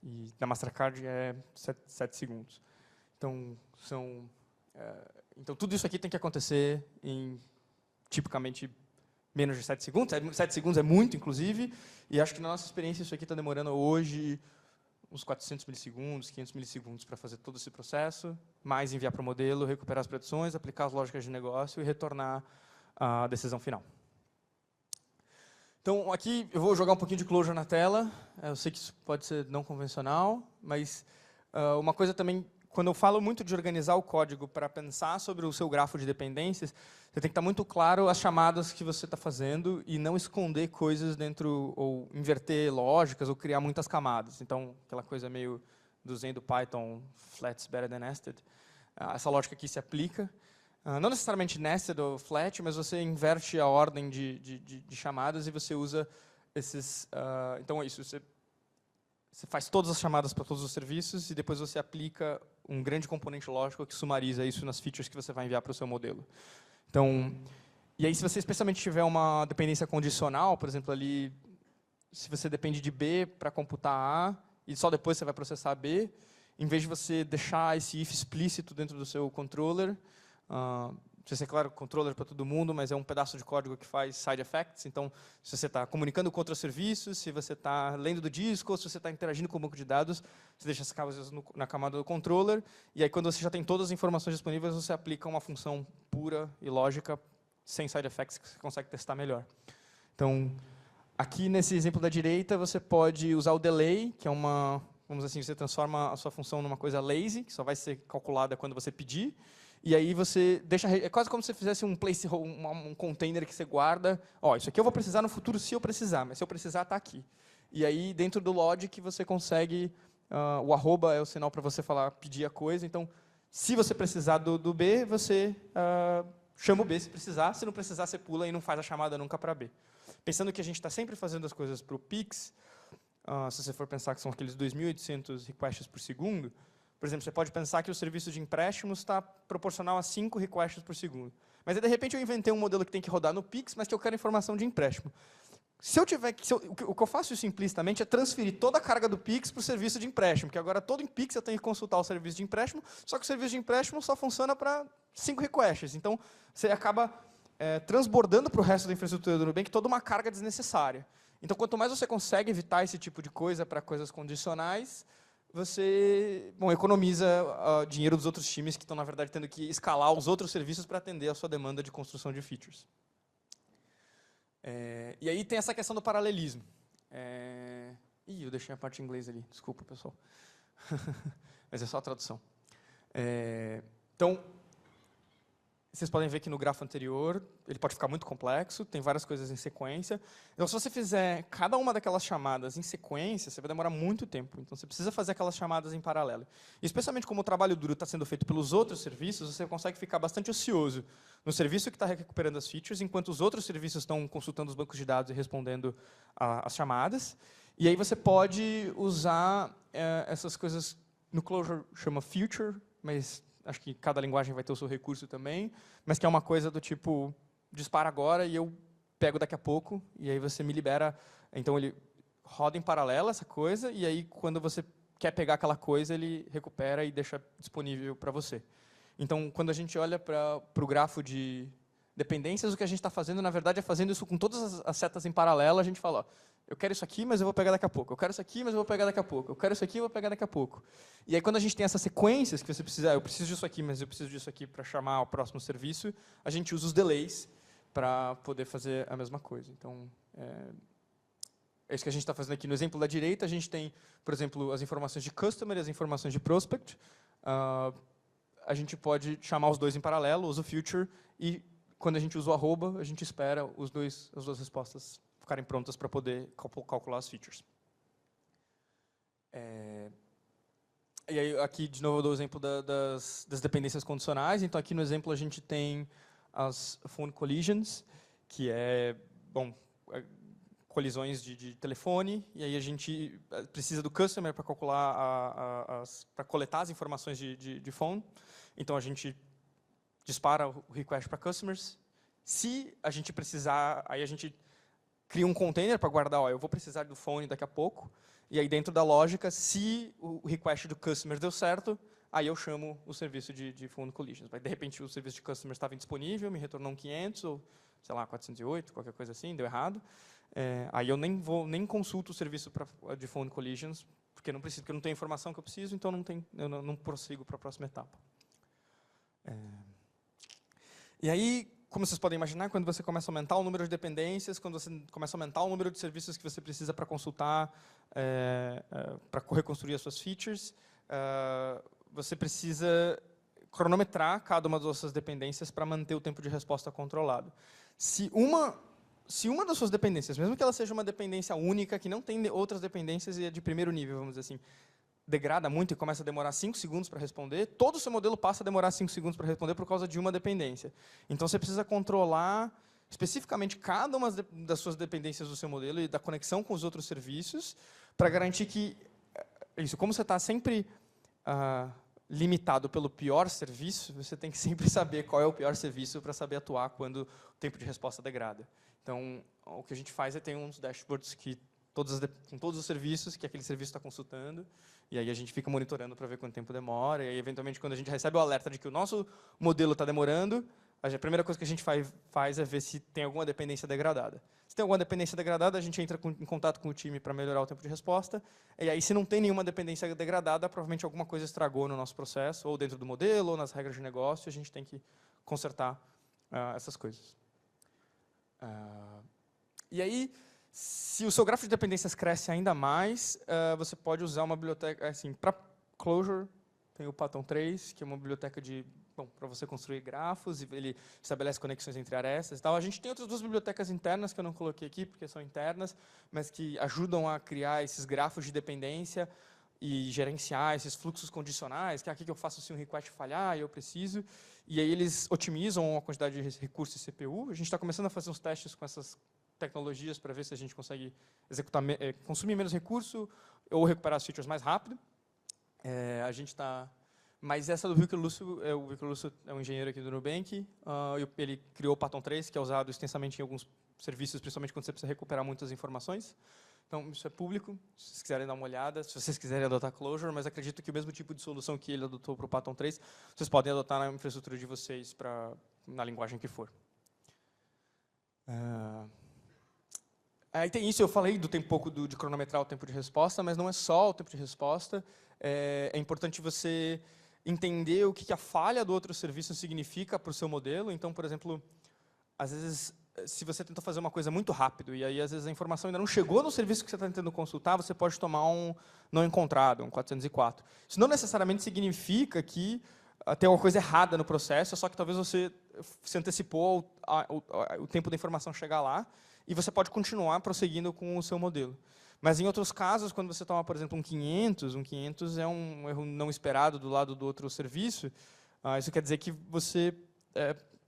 E na Mastercard é 7 segundos. Então, então, tudo isso aqui tem que acontecer em, tipicamente, menos de 7 segundos. 7 segundos é muito, inclusive. E acho que, na nossa experiência, isso aqui está demorando hoje uns 400 milissegundos, 500 milissegundos para fazer todo esse processo, mais enviar para o modelo, recuperar as predições, aplicar as lógicas de negócio e retornar a decisão final. Então, aqui eu vou jogar um pouquinho de Clojure na tela. Eu sei que isso pode ser não convencional, mas uma coisa também, quando eu falo muito de organizar o código para pensar sobre o seu grafo de dependências, você tem que estar muito claro as chamadas que você está fazendo e não esconder coisas dentro, ou inverter lógicas, ou criar muitas camadas. Então, aquela coisa meio do Zen do Python, flat's better than nested. Essa lógica aqui se aplica. Não necessariamente nested ou flat, mas você inverte a ordem de chamadas e você usa esses... então, é isso. Você faz todas as chamadas para todos os serviços e depois você aplica um grande componente lógico que sumariza isso nas features que você vai enviar para o seu modelo. Então, e aí, se você especialmente tiver uma dependência condicional, por exemplo, ali, se você depende de B para computar A, e só depois você vai processar B, em vez de você deixar esse if explícito dentro do seu controller, precisa ser claro, controller para todo mundo, mas é um pedaço de código que faz side effects. Então, se você está comunicando com outros serviços, se você está lendo do disco, ou se você está interagindo com o banco de dados, você deixa as camadas na camada do controller, e aí quando você já tem todas as informações disponíveis, você aplica uma função pura e lógica, sem side effects, que você consegue testar melhor. Então, aqui nesse exemplo da direita, você pode usar o delay, que é uma, vamos dizer assim, você transforma a sua função numa coisa lazy, que só vai ser calculada quando você pedir. E aí você deixa... É quase como se você fizesse um container que você guarda. Isso aqui eu vou precisar no futuro se eu precisar, mas se eu precisar, está aqui. E aí, dentro do logic, você consegue... o arroba é o sinal para você falar, pedir a coisa. Então, se você precisar do B, você chama o B se precisar. Se não precisar, você pula e não faz a chamada nunca para B. Pensando que a gente está sempre fazendo as coisas para o Pix, se você for pensar que são aqueles 2.800 requests por segundo, por exemplo, você pode pensar que o serviço de empréstimos está proporcional a 5 requests por segundo. Mas, aí, de repente, eu inventei um modelo que tem que rodar no Pix, mas que eu quero informação de empréstimo. O que eu faço isso implicitamente é transferir toda a carga do Pix para o serviço de empréstimo, porque agora todo em Pix eu tenho que consultar o serviço de empréstimo, só que o serviço de empréstimo só funciona para 5 requests. Então, você acaba transbordando para o resto da infraestrutura do Nubank toda uma carga desnecessária. Então, quanto mais você consegue evitar esse tipo de coisa para coisas condicionais, você economiza dinheiro dos outros times que estão, na verdade, tendo que escalar os outros serviços para atender a sua demanda de construção de features. E aí tem essa questão do paralelismo. Eu deixei a parte em inglês ali, desculpa, pessoal. Mas é só a tradução. Então, vocês podem ver que no grafo anterior, ele pode ficar muito complexo, tem várias coisas em sequência. Então, se você fizer cada uma daquelas chamadas em sequência, você vai demorar muito tempo. Então, você precisa fazer aquelas chamadas em paralelo. E, especialmente como o trabalho duro está sendo feito pelos outros serviços, você consegue ficar bastante ocioso no serviço que está recuperando as features, enquanto os outros serviços estão consultando os bancos de dados e respondendo as chamadas. E aí você pode usar essas coisas, no Clojure chama future, mas acho que cada linguagem vai ter o seu recurso também, mas que é uma coisa do tipo, dispara agora e eu pego daqui a pouco, e aí você me libera. Então, roda em paralelo essa coisa, e aí, quando você quer pegar aquela coisa, ele recupera e deixa disponível para você. Então, quando a gente olha para o grafo de dependências, o que a gente está fazendo, na verdade, é fazendo isso com todas as setas em paralelo. A gente fala, ó, eu quero isso aqui, mas eu vou pegar daqui a pouco. Eu quero isso aqui, mas eu vou pegar daqui a pouco. Eu quero isso aqui, eu vou pegar daqui a pouco. E aí, quando a gente tem essas sequências que você precisa, eu preciso disso aqui, mas eu preciso disso aqui para chamar o próximo serviço, a gente usa os delays para poder fazer a mesma coisa. Então, é isso que a gente está fazendo aqui. No exemplo da direita, a gente tem, por exemplo, as informações de customer e as informações de prospect. A gente pode chamar os dois em paralelo, usa o future, e quando a gente usa o arroba, a gente espera as duas respostas ficarem prontas para poder calcular as features. E aí, aqui, de novo, eu dou o exemplo das dependências condicionais. Então, aqui no exemplo, a gente tem as phone collisions, que colisões de telefone, e aí a gente precisa do customer para calcular, para coletar as informações de phone. Então, a gente dispara o request para customers. Se a gente precisar, aí a gente cria um container para guardar, ó, eu vou precisar do phone daqui a pouco, e aí dentro da lógica, se o request do customer deu certo, aí eu chamo o serviço de phone collisions. De repente, o serviço de customer estava indisponível, me retornou um 500, ou, sei lá, 408, qualquer coisa assim, deu errado. Aí eu nem consulto o serviço de phone collisions, porque não preciso, porque eu não tenho a informação que eu preciso, então eu não prossigo para a próxima etapa. E aí, como vocês podem imaginar, quando você começa a aumentar o número de dependências, quando você começa a aumentar o número de serviços que você precisa para consultar, para reconstruir as suas features, você precisa cronometrar cada uma das suas dependências para manter o tempo de resposta controlado. Se uma das suas dependências, mesmo que ela seja uma dependência única, que não tem outras dependências e é de primeiro nível, vamos dizer assim, degrada muito e começa a demorar 5 segundos para responder, todo o seu modelo passa a demorar 5 segundos para responder por causa de uma dependência. Então, você precisa controlar especificamente cada uma das suas dependências do seu modelo e da conexão com os outros serviços para garantir que, como você está sempre limitado pelo pior serviço, você tem que sempre saber qual é o pior serviço para saber atuar quando o tempo de resposta degrada. Então, o que a gente faz é ter uns dashboards que com todos os serviços que aquele serviço está consultando, e aí a gente fica monitorando para ver quanto tempo demora, e aí, eventualmente, quando a gente recebe o alerta de que o nosso modelo está demorando, a primeira coisa que a gente faz é ver se tem alguma dependência degradada. Se tem alguma dependência degradada, a gente entra em contato com o time para melhorar o tempo de resposta, e aí, se não tem nenhuma dependência degradada, provavelmente alguma coisa estragou no nosso processo, ou dentro do modelo, ou nas regras de negócio, e a gente tem que consertar essas coisas. E aí, se o seu grafo de dependências cresce ainda mais, você pode usar uma biblioteca, assim, para Clojure, tem o Python 3, que é uma biblioteca para você construir grafos, e ele estabelece conexões entre arestas e tal. A gente tem outras duas bibliotecas internas, que eu não coloquei aqui, porque são internas, mas que ajudam a criar esses grafos de dependência e gerenciar esses fluxos condicionais, que é aqui que eu faço se um request falhar e eu preciso. E aí eles otimizam a quantidade de recursos de CPU. A gente está começando a fazer uns testes com essas tecnologias para ver se a gente consegue consumir menos recurso ou recuperar as features mais rápido. Mas essa do Wilker Lúcio, o Wilker Lúcio é um engenheiro aqui do Nubank, ele criou o Python 3, que é usado extensamente em alguns serviços, principalmente quando você precisa recuperar muitas informações. Então, isso é público, se vocês quiserem dar uma olhada, se vocês quiserem adotar Clojure, mas acredito que o mesmo tipo de solução que ele adotou para o Python 3, vocês podem adotar na infraestrutura de vocês, na linguagem que for. Aí tem isso, eu falei um pouco de cronometrar o tempo de resposta, mas não é só o tempo de resposta. É importante você entender o que a falha do outro serviço significa para o seu modelo. Então, por exemplo, às vezes, se você tenta fazer uma coisa muito rápido, e aí às vezes a informação ainda não chegou no serviço que você está tentando consultar, você pode tomar um não encontrado, um 404. Isso não necessariamente significa que tem alguma coisa errada no processo, só que talvez você se antecipou o tempo da informação chegar lá, e você pode continuar prosseguindo com o seu modelo. Mas, em outros casos, quando você toma, por exemplo, um 500 é um erro não esperado do lado do outro serviço, isso quer dizer que você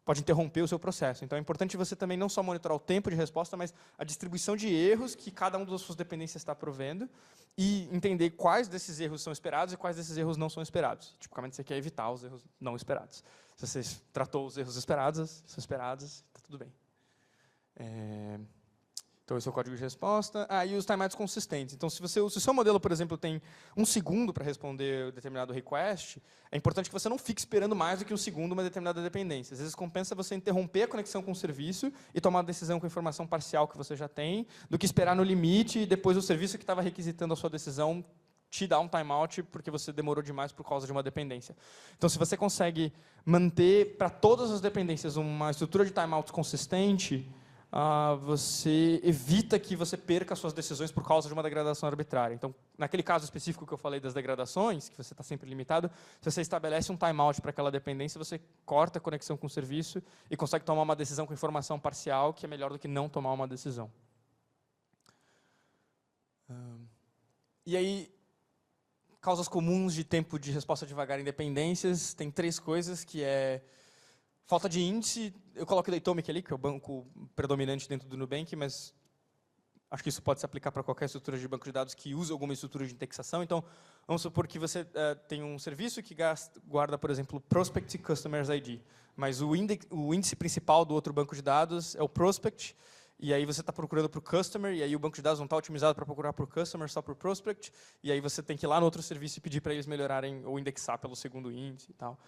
pode interromper o seu processo. Então, é importante você também não só monitorar o tempo de resposta, mas a distribuição de erros que cada uma das suas dependências está provendo e entender quais desses erros são esperados e quais desses erros não são esperados. Tipicamente, você quer evitar os erros não esperados. Se você tratou os erros esperados, são esperados, está tudo bem. Então, esse é o código de resposta. E os timeouts consistentes. Então, se o seu modelo, por exemplo, tem 1 segundo para responder determinado request, é importante que você não fique esperando mais do que 1 segundo uma determinada dependência. Às vezes, compensa você interromper a conexão com o serviço e tomar uma decisão com a informação parcial que você já tem, do que esperar no limite e depois o serviço que estava requisitando a sua decisão te dá um timeout porque você demorou demais por causa de uma dependência. Então, se você consegue manter para todas as dependências uma estrutura de timeouts consistente, você evita que você perca suas decisões por causa de uma degradação arbitrária. Então, naquele caso específico que eu falei das degradações, que você está sempre limitado, se você estabelece um timeout para aquela dependência, você corta a conexão com o serviço e consegue tomar uma decisão com informação parcial, que é melhor do que não tomar uma decisão. E aí, causas comuns de tempo de resposta devagar em dependências, tem 3 coisas, que é falta de índice. Eu coloco o Datomic ali, que é o banco predominante dentro do Nubank, mas acho que isso pode se aplicar para qualquer estrutura de banco de dados que usa alguma estrutura de indexação. Então, vamos supor que você tem um serviço que guarda, por exemplo, Prospect e Customers ID, mas o índice principal do outro banco de dados é o Prospect, e aí você está procurando por Customer, e aí o banco de dados não está otimizado para procurar por Customer, só por Prospect, e aí você tem que ir lá no outro serviço e pedir para eles melhorarem ou indexar pelo segundo índice e tal.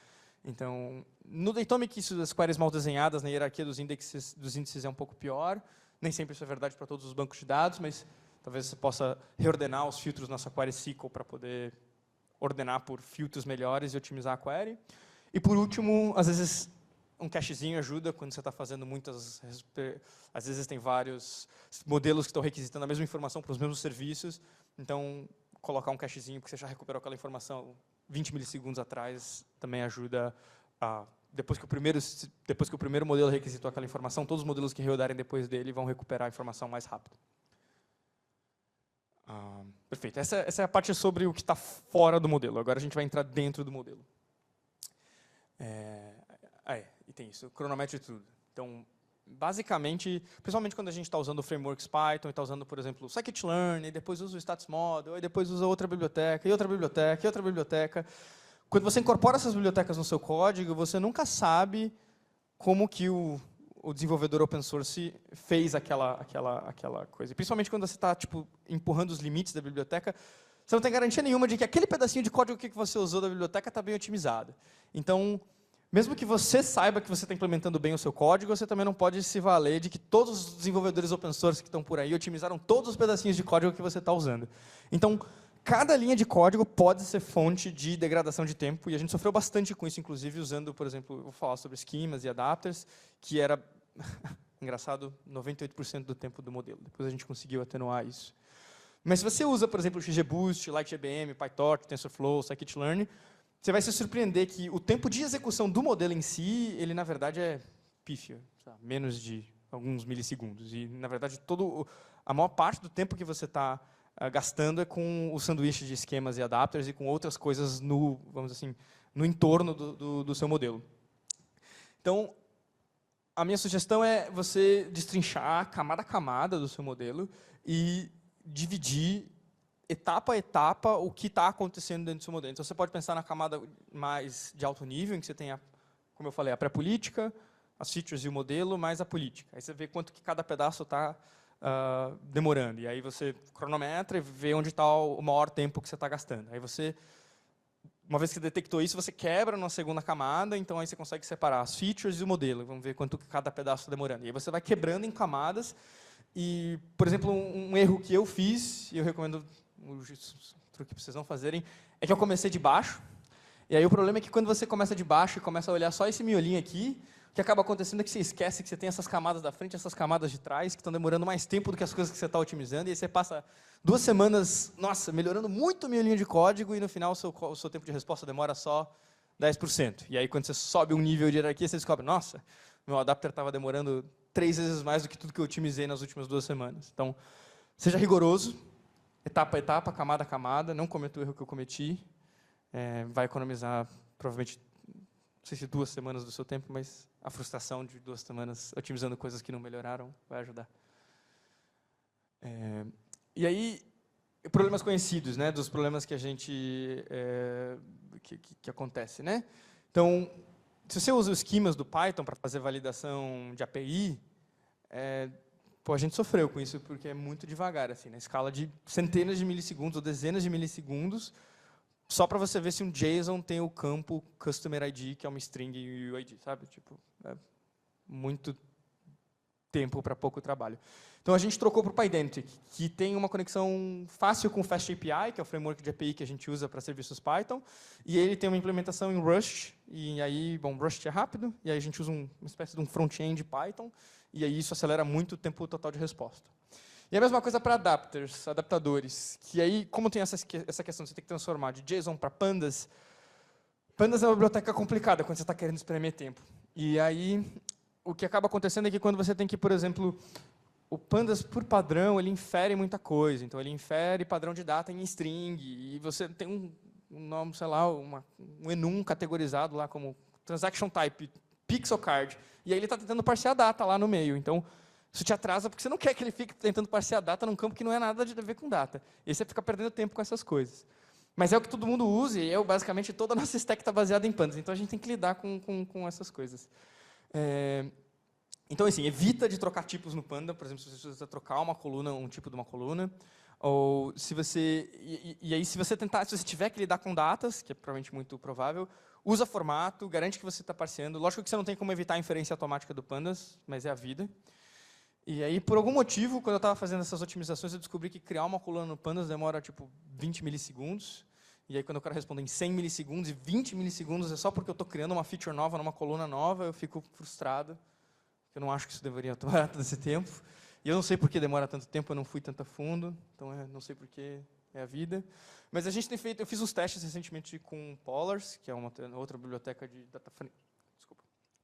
Então, no Datomic, isso das queries mal desenhadas na hierarquia dos índices é um pouco pior. Nem sempre isso é verdade para todos os bancos de dados, mas talvez você possa reordenar os filtros na sua query SQL para poder ordenar por filtros melhores e otimizar a query. E, por último, às vezes, um cachezinho ajuda quando você está fazendo muitas... Às vezes, tem vários modelos que estão requisitando a mesma informação para os mesmos serviços. Então, colocar um cachezinho, porque você já recuperou aquela informação 20 milissegundos atrás, também ajuda a... Depois que o primeiro modelo requisitou aquela informação, todos os modelos que rodarem depois dele vão recuperar a informação mais rápido. Perfeito. Essa é a parte sobre o que está fora do modelo. Agora a gente vai entrar dentro do modelo. E tem isso, cronômetro e tudo. Então, basicamente, principalmente quando a gente está usando frameworks Python e está usando, por exemplo, o scikit-learn, e depois usa o status model, e depois usa outra biblioteca, e outra biblioteca, e outra biblioteca. Quando você incorpora essas bibliotecas no seu código, você nunca sabe como que o desenvolvedor open source fez aquela coisa. E principalmente quando você está empurrando os limites da biblioteca, você não tem garantia nenhuma de que aquele pedacinho de código que você usou da biblioteca está bem otimizado. Então, mesmo que você saiba que você está implementando bem o seu código, você também não pode se valer de que todos os desenvolvedores open source que estão por aí otimizaram todos os pedacinhos de código que você está usando. Então, cada linha de código pode ser fonte de degradação de tempo, e a gente sofreu bastante com isso, inclusive, usando, por exemplo, eu vou falar sobre esquemas e adapters, que era, engraçado, 98% do tempo do modelo. Depois a gente conseguiu atenuar isso. Mas se você usa, por exemplo, o XGBoost, LightGBM, PyTorch, TensorFlow, Scikit-learn, você vai se surpreender que o tempo de execução do modelo em si, ele, na verdade, é pífio, menos de alguns milissegundos. E, na verdade, a maior parte do tempo que você está gastando é com o sanduíche de esquemas e adapters e com outras coisas vamos assim, no entorno do seu modelo. Então, a minha sugestão é você destrinchar camada a camada do seu modelo e dividir etapa a etapa o que está acontecendo dentro do seu modelo. Então, você pode pensar na camada mais de alto nível, em que você tem, como eu falei, a pré-política, as features e o modelo, mais a política. Aí você vê quanto que cada pedaço está demorando. E aí você cronometra e vê onde está o maior tempo que você está gastando. Aí você, uma vez que detectou isso, você quebra numa segunda camada, então aí você consegue separar as features e o modelo. Vamos ver quanto que cada pedaço está demorando. E aí você vai quebrando em camadas. E, por exemplo, um erro que eu fiz, e eu recomendo o truque para vocês não fazerem, é que eu comecei de baixo. E aí o problema é que quando você começa de baixo e começa a olhar só esse miolinho aqui, o que acaba acontecendo é que você esquece que você tem essas camadas da frente, essas camadas de trás, que estão demorando mais tempo do que as coisas que você está otimizando, e aí você passa 2 semanas, nossa, melhorando muito o miolinho de código, e no final o seu tempo de resposta demora só 10%. E aí quando você sobe um nível de hierarquia, você descobre, nossa, meu adapter estava demorando 3 vezes mais do que tudo que eu otimizei nas últimas 2 semanas. Então, seja rigoroso, etapa a etapa, camada a camada, não cometa o erro que eu cometi, vai economizar, provavelmente, não sei se 2 semanas do seu tempo, mas a frustração de 2 semanas otimizando coisas que não melhoraram vai ajudar. E aí, problemas conhecidos, né, dos problemas que a gente que acontece, né? Então, se você usa os esquemas do Python para fazer validação de API, pô, a gente sofreu com isso, porque é muito devagar, assim, na escala de centenas de milissegundos ou dezenas de milissegundos, só para você ver se um JSON tem o campo Customer ID, que é uma string UID, sabe? Tipo, é muito tempo para pouco trabalho. Então, a gente trocou para o Pydantic, que tem uma conexão fácil com o FastAPI, que é o framework de API que a gente usa para serviços Python, e ele tem uma implementação em Rust, e aí, bom, Rust é rápido, e aí a gente usa uma espécie de um front-end Python, e aí isso acelera muito o tempo total de resposta. E a mesma coisa para adaptadores, que aí, como tem essa questão de você ter que transformar de JSON para Pandas, Pandas é uma biblioteca complicada quando você está querendo espremer tempo. E aí, o que acaba acontecendo é que quando você tem que, por exemplo, o Pandas, por padrão, ele infere muita coisa. Então, ele infere padrão de data em string, e você tem um nome, sei lá, um enum categorizado lá como transaction type, pixel card, e aí ele está tentando parsear a data lá no meio. Então, isso te atrasa, porque você não quer que ele fique tentando parsear a data num campo que não é nada a ver com data. E aí você fica perdendo tempo com essas coisas. Mas é o que todo mundo usa, e basicamente toda a nossa stack está baseada em Pandas. Então, a gente tem que lidar com essas coisas. Então, assim, evita de trocar tipos no Panda. Por exemplo, se você precisa trocar uma coluna, um tipo de uma coluna. Ou se você... E aí, se você tiver que lidar com datas, que é provavelmente muito provável, usa formato, garante que você está parseando. Lógico que você não tem como evitar a inferência automática do Pandas, mas é a vida. E aí, por algum motivo, quando eu estava fazendo essas otimizações, eu descobri que criar uma coluna no Pandas demora, tipo, 20 milissegundos. E aí, quando eu quero responder em 100 milissegundos e 20 milissegundos, é só porque eu estou criando uma feature nova numa coluna nova, eu fico frustrado. Eu não acho que isso deveria tomar todo esse tempo. E eu não sei por que demora tanto tempo, eu não fui tanto a fundo. Então, não sei por que é a vida. Mas a gente tem feito... Eu fiz uns testes recentemente com Polars, que é outra biblioteca de data frame,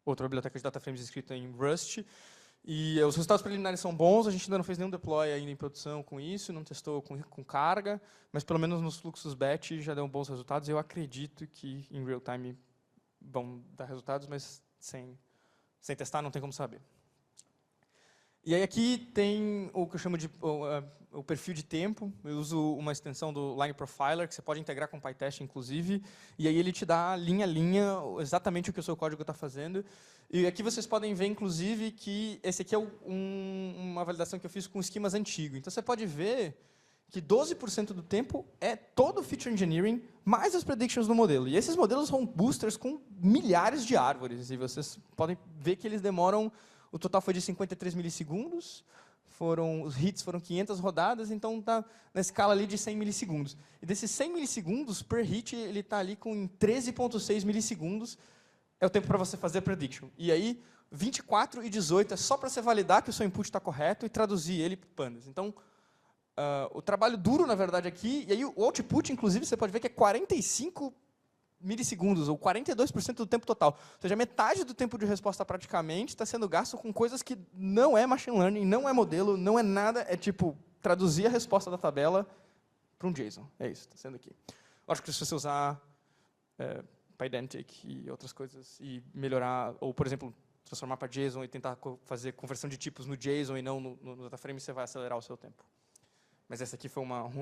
outra biblioteca de data frames escrita em Rust. E os resultados preliminares são bons, a gente ainda não fez nenhum deploy ainda em produção com isso, não testou com carga, mas pelo menos nos fluxos batch já deu bons resultados. Eu acredito que em real time vão dar resultados, mas sem testar não tem como saber. E aí aqui tem o que eu chamo de o perfil de tempo. Eu uso uma extensão do Line Profiler, que você pode integrar com o PyTest, inclusive, e aí ele te dá linha a linha exatamente o que o seu código está fazendo. E aqui vocês podem ver, inclusive, que esse aqui é uma validação que eu fiz com esquemas antigos. Então, você pode ver que 12% do tempo é todo feature engineering, mais as predictions do modelo. E esses modelos são boosters com milhares de árvores, e vocês podem ver que eles demoram... O total foi de 53 milissegundos, os hits foram 500 rodadas, então está na escala ali de 100 milissegundos. E desses 100 milissegundos, per hit, ele está ali com 13,6 milissegundos, é o tempo para você fazer a prediction. E aí, 24 e 18 é só para você validar que o seu input está correto e traduzir ele para Pandas. Então, o trabalho duro, na verdade, aqui, e aí o output, inclusive, você pode ver que é 45 milissegundos, ou 42% do tempo total. Ou seja, metade do tempo de resposta praticamente está sendo gasto com coisas que não é machine learning, não é modelo, não é nada, é tipo traduzir a resposta da tabela para um JSON. É isso, está sendo aqui. Lógico que se você usar Pydantic e outras coisas e melhorar, ou, por exemplo, transformar para JSON e tentar fazer conversão de tipos no JSON e não no DataFrame, você vai acelerar o seu tempo. Mas essa aqui foi uma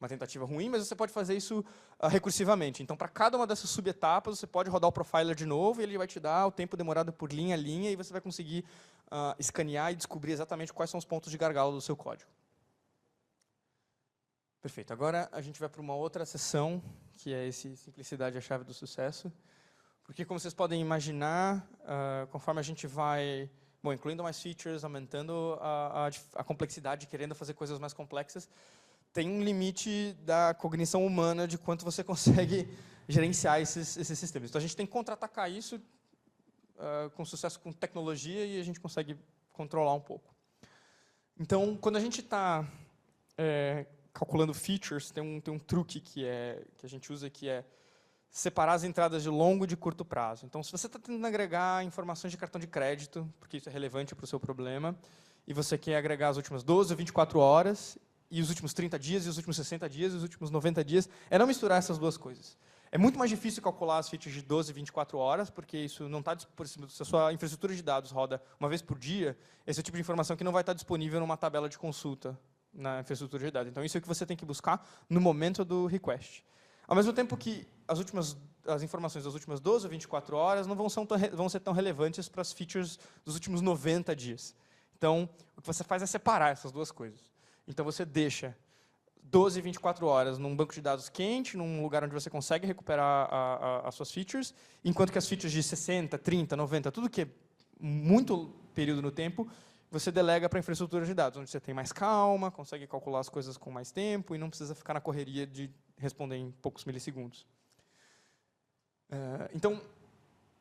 tentativa ruim, mas você pode fazer isso recursivamente. Então, para cada uma dessas subetapas, você pode rodar o profiler de novo, e ele vai te dar o tempo demorado por linha a linha, e você vai conseguir escanear e descobrir exatamente quais são os pontos de gargalo do seu código. Perfeito. Agora, a gente vai para uma outra sessão, que é esse simplicidade é a chave do sucesso. Porque, como vocês podem imaginar, conforme a gente vai incluindo mais features, aumentando a complexidade, querendo fazer coisas mais complexas, tem um limite da cognição humana de quanto você consegue gerenciar esses sistemas. Então, a gente tem que contra-atacar isso com sucesso com tecnologia, e a gente consegue controlar um pouco. Então, quando a gente está calculando features, tem um truque que a gente usa, que é separar as entradas de longo e de curto prazo. Então, se você está tentando agregar informações de cartão de crédito, porque isso é relevante para o seu problema, e você quer agregar as últimas 12 ou 24 horas, e os últimos 30 dias, e os últimos 60 dias, e os últimos 90 dias, é não misturar essas duas coisas. É muito mais difícil calcular as features de 12 e 24 horas, porque isso não está disponível. Se a sua infraestrutura de dados roda uma vez por dia, esse é o tipo de informação que não vai estar disponível numa tabela de consulta na infraestrutura de dados. Então, isso é o que você tem que buscar no momento do request. Ao mesmo tempo que as informações das últimas 12 ou 24 horas não vão ser tão relevantes para as features dos últimos 90 dias. Então, o que você faz é separar essas duas coisas. Então, você deixa 12, 24 horas num banco de dados quente, num lugar onde você consegue recuperar as suas features, enquanto que as features de 60, 30, 90, tudo que é muito período no tempo, você delega para a infraestrutura de dados, onde você tem mais calma, consegue calcular as coisas com mais tempo e não precisa ficar na correria de responder em poucos milissegundos. Então,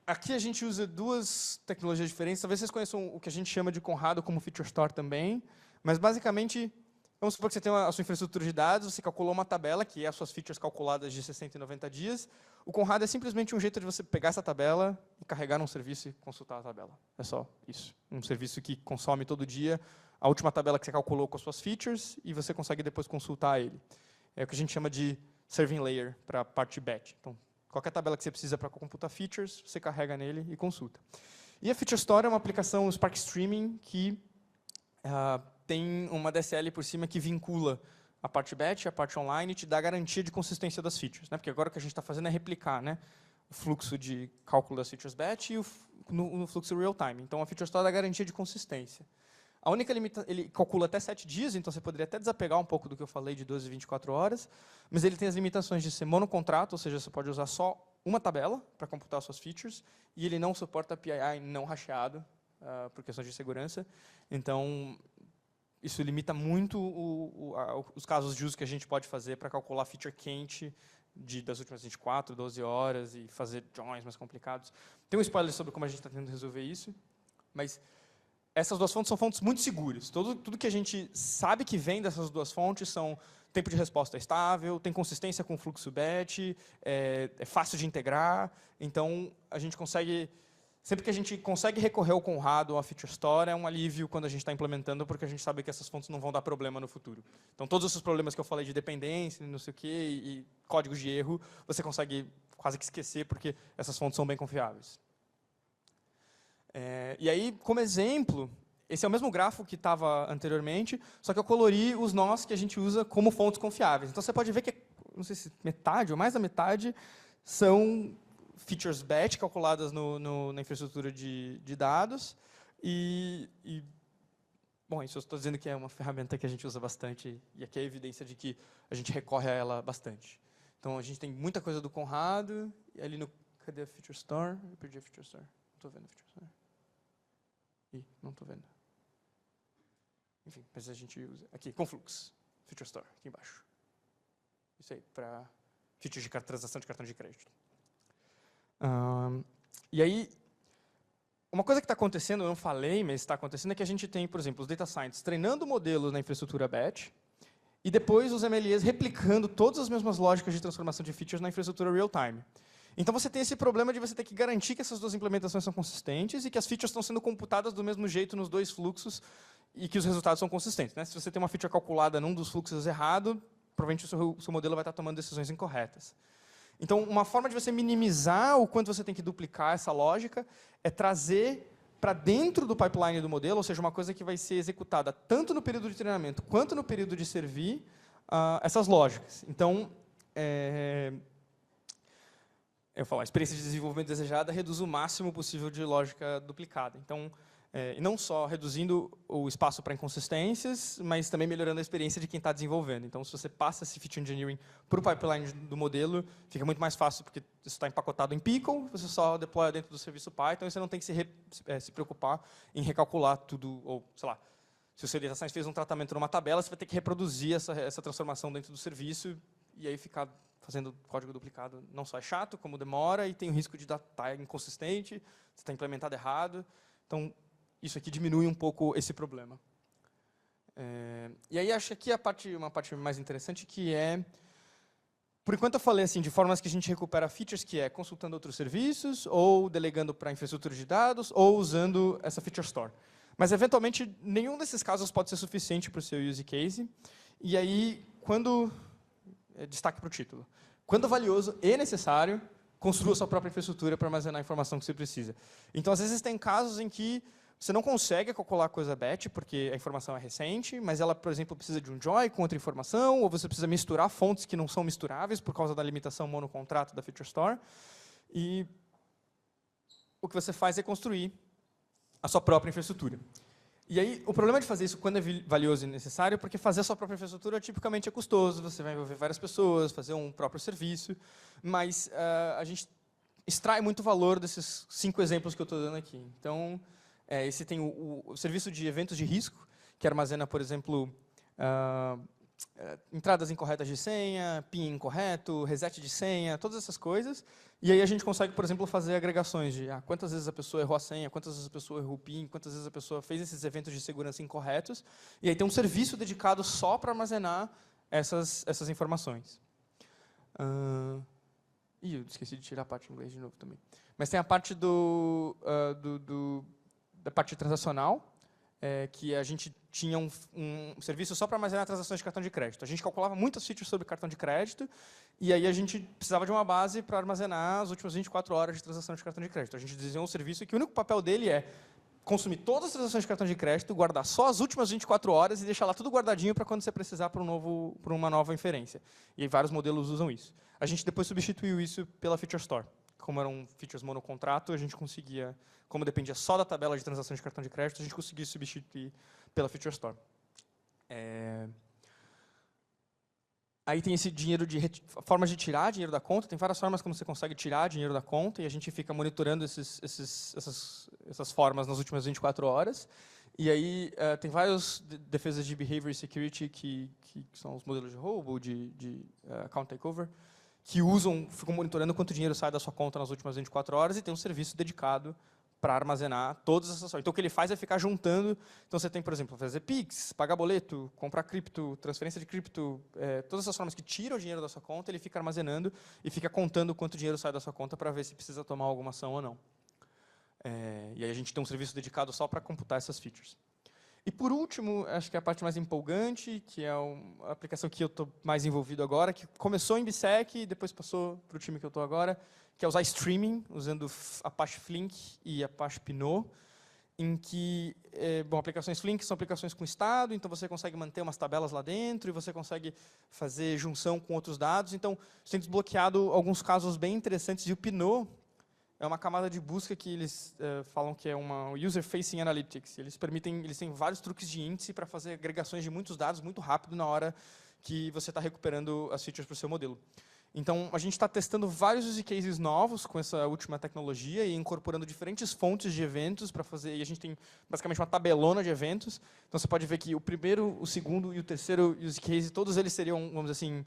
aqui a gente usa duas tecnologias diferentes. Talvez vocês conheçam o que a gente chama de Conrado como Feature Store também, mas basicamente, vamos supor que você tem a sua infraestrutura de dados, você calculou uma tabela, que é as suas features calculadas de 60 e 90 dias. O Conrado é simplesmente um jeito de você pegar essa tabela e carregar num serviço e consultar a tabela. É só isso. Um serviço que consome todo dia a última tabela que você calculou com as suas features e você consegue depois consultar ele. É o que a gente chama de serving layer para a parte batch. Então, qualquer tabela que você precisa para computar features, você carrega nele e consulta. E a Feature Store é uma aplicação Spark Streaming que tem uma DSL por cima que vincula a parte batch, a parte online, e te dá garantia de consistência das features. Né? Porque agora o que a gente está fazendo é replicar, né, o fluxo de cálculo das features batch e no fluxo real-time. Então, a Feature Store dá garantia de consistência. A única limitação, ele calcula até 7 dias, então você poderia até desapegar um pouco do que eu falei de 12 e 24 horas, mas ele tem as limitações de ser monocontrato, ou seja, você pode usar só uma tabela para computar suas features, e ele não suporta PII não hasheado, por questões de segurança. Então, isso limita muito os casos de uso que a gente pode fazer para calcular feature quente das últimas 24, 12 horas e fazer joins mais complicados. Tem um spoiler sobre como a gente está tentando resolver isso, mas essas duas fontes são fontes muito seguras. Tudo que a gente sabe que vem dessas duas fontes são tempo de resposta estável, tem consistência com o fluxo batch, é fácil de integrar. Então, a gente consegue, sempre que a gente consegue recorrer ao Conrado ou à Feature Store, é um alívio quando a gente está implementando, porque a gente sabe que essas fontes não vão dar problema no futuro. Então, todos esses problemas que eu falei de dependência, não sei o quê, e códigos de erro, você consegue quase que esquecer, porque essas fontes são bem confiáveis. E aí, como exemplo, esse é o mesmo grafo que estava anteriormente, só que eu colori os nós que a gente usa como fontes confiáveis. Então, você pode ver que, não sei se metade ou mais da metade, são features batch calculadas na infraestrutura de dados. Bom, isso eu estou dizendo que é uma ferramenta que a gente usa bastante, e aqui é a evidência de que a gente recorre a ela bastante. Então, a gente tem muita coisa do Conrado, e ali no... Cadê a Feature Store? Eu perdi a Feature Store. Não estou vendo a Feature Store. Não estou vendo. Enfim, mas a gente usa. Aqui, Conflux, Feature Store, aqui embaixo. Isso aí, para features de transação de cartão de crédito. E aí, uma coisa que está acontecendo, eu não falei, mas está acontecendo, é que a gente tem, por exemplo, os data scientists treinando modelos na infraestrutura batch, e depois os MLEs replicando todas as mesmas lógicas de transformação de features na infraestrutura real-time. Então, você tem esse problema de você ter que garantir que essas duas implementações são consistentes e que as features estão sendo computadas do mesmo jeito nos dois fluxos e que os resultados são consistentes. Né? Se você tem uma feature calculada num dos fluxos errado, provavelmente o seu modelo vai estar tomando decisões incorretas. Então, uma forma de você minimizar o quanto você tem que duplicar essa lógica é trazer para dentro do pipeline do modelo, ou seja, uma coisa que vai ser executada tanto no período de treinamento quanto no período de servir essas lógicas. Então, eu falo, a experiência de desenvolvimento desejada reduz o máximo possível de lógica duplicada. Então, não só reduzindo o espaço para inconsistências, mas também melhorando a experiência de quem está desenvolvendo. Então, se você passa esse feature engineering para o pipeline do modelo, fica muito mais fácil, porque isso está empacotado em Pickle, você só deploya dentro do serviço Python, e você não tem que se preocupar em recalcular tudo, ou, sei lá, se o seu data science fez um tratamento numa tabela, você vai ter que reproduzir essa transformação dentro do serviço, e aí ficar fazendo código duplicado não só é chato, como demora, e tem o risco de estar inconsistente, você está implementado errado. Então, isso aqui diminui um pouco esse problema. E aí, acho que aqui uma parte mais interessante, que é... Por enquanto, eu falei assim, de formas que a gente recupera features, que é consultando outros serviços, ou delegando para a infraestrutura de dados, ou usando essa Feature Store. Mas, eventualmente, nenhum desses casos pode ser suficiente para o seu use case. E aí, destaque para o título. Quando valioso e necessário, construa sua própria infraestrutura para armazenar a informação que você precisa. Então, às vezes, tem casos em que você não consegue calcular a coisa batch, porque a informação é recente, mas ela, por exemplo, precisa de um join com outra informação, ou você precisa misturar fontes que não são misturáveis por causa da limitação monocontrato da Feature Store. E o que você faz é construir a sua própria infraestrutura. E aí, o problema de fazer isso quando é valioso e necessário, porque fazer a sua própria infraestrutura tipicamente é custoso, você vai envolver várias pessoas, fazer um próprio serviço, mas a gente extrai muito valor desses 5 exemplos que eu estou dando aqui. Então, esse tem o serviço de eventos de risco, que armazena, por exemplo, entradas incorretas de senha, PIN incorreto, reset de senha, todas essas coisas. E aí a gente consegue, por exemplo, fazer agregações de quantas vezes a pessoa errou a senha, quantas vezes a pessoa errou o PIN, quantas vezes a pessoa fez esses eventos de segurança incorretos. E aí tem um serviço dedicado só para armazenar essas informações. Ih, eu esqueci de tirar a parte em inglês de novo também. Mas tem a parte da parte transacional, que a gente tinha um serviço só para armazenar transações de cartão de crédito. A gente calculava muitas features sobre cartão de crédito, e aí a gente precisava de uma base para armazenar as últimas 24 horas de transação de cartão de crédito. A gente desenhou um serviço que o único papel dele é consumir todas as transações de cartão de crédito, guardar só as últimas 24 horas e deixar lá tudo guardadinho para quando você precisar para uma nova inferência. E aí vários modelos usam isso. A gente depois substituiu isso pela Feature Store. Como eram features monocontrato, a gente conseguia, como dependia só da tabela de transações de cartão de crédito, a gente conseguia substituir pela Feature Store. Aí tem esse dinheiro formas de tirar dinheiro da conta. Tem várias formas como você consegue tirar dinheiro da conta e a gente fica monitorando essas formas nas últimas 24 horas. E aí tem várias defesas de behavior security que são os modelos de roubo, de account takeover, que ficam monitorando quanto dinheiro sai da sua conta nas últimas 24 horas e tem um serviço dedicado para armazenar todas essas coisas. Então, o que ele faz é ficar juntando. Então, você tem, por exemplo, fazer Pix, pagar boleto, comprar cripto, transferência de cripto, todas essas formas que tiram o dinheiro da sua conta, ele fica armazenando e fica contando quanto dinheiro sai da sua conta para ver se precisa tomar alguma ação ou não. E aí a gente tem um serviço dedicado só para computar essas features. E, por último, acho que é a parte mais empolgante, que é a aplicação que eu estou mais envolvido agora, que começou em BSEC e depois passou para o time que eu estou agora, que é usar streaming, usando Apache Flink e Apache Pinot, em que, aplicações Flink são aplicações com estado, então você consegue manter umas tabelas lá dentro e você consegue fazer junção com outros dados. Então, você tem desbloqueado alguns casos bem interessantes. E o Pinot é uma camada de busca que eles falam que é uma User-Facing Analytics. Eles têm vários truques de índice para fazer agregações de muitos dados muito rápido na hora que você está recuperando as features para o seu modelo. Então, a gente está testando vários use cases novos com essa última tecnologia e incorporando diferentes fontes de eventos para fazer. E a gente tem basicamente uma tabelona de eventos. Então, você pode ver que o primeiro, o segundo e o terceiro use case, todos eles seriam, vamos dizer assim,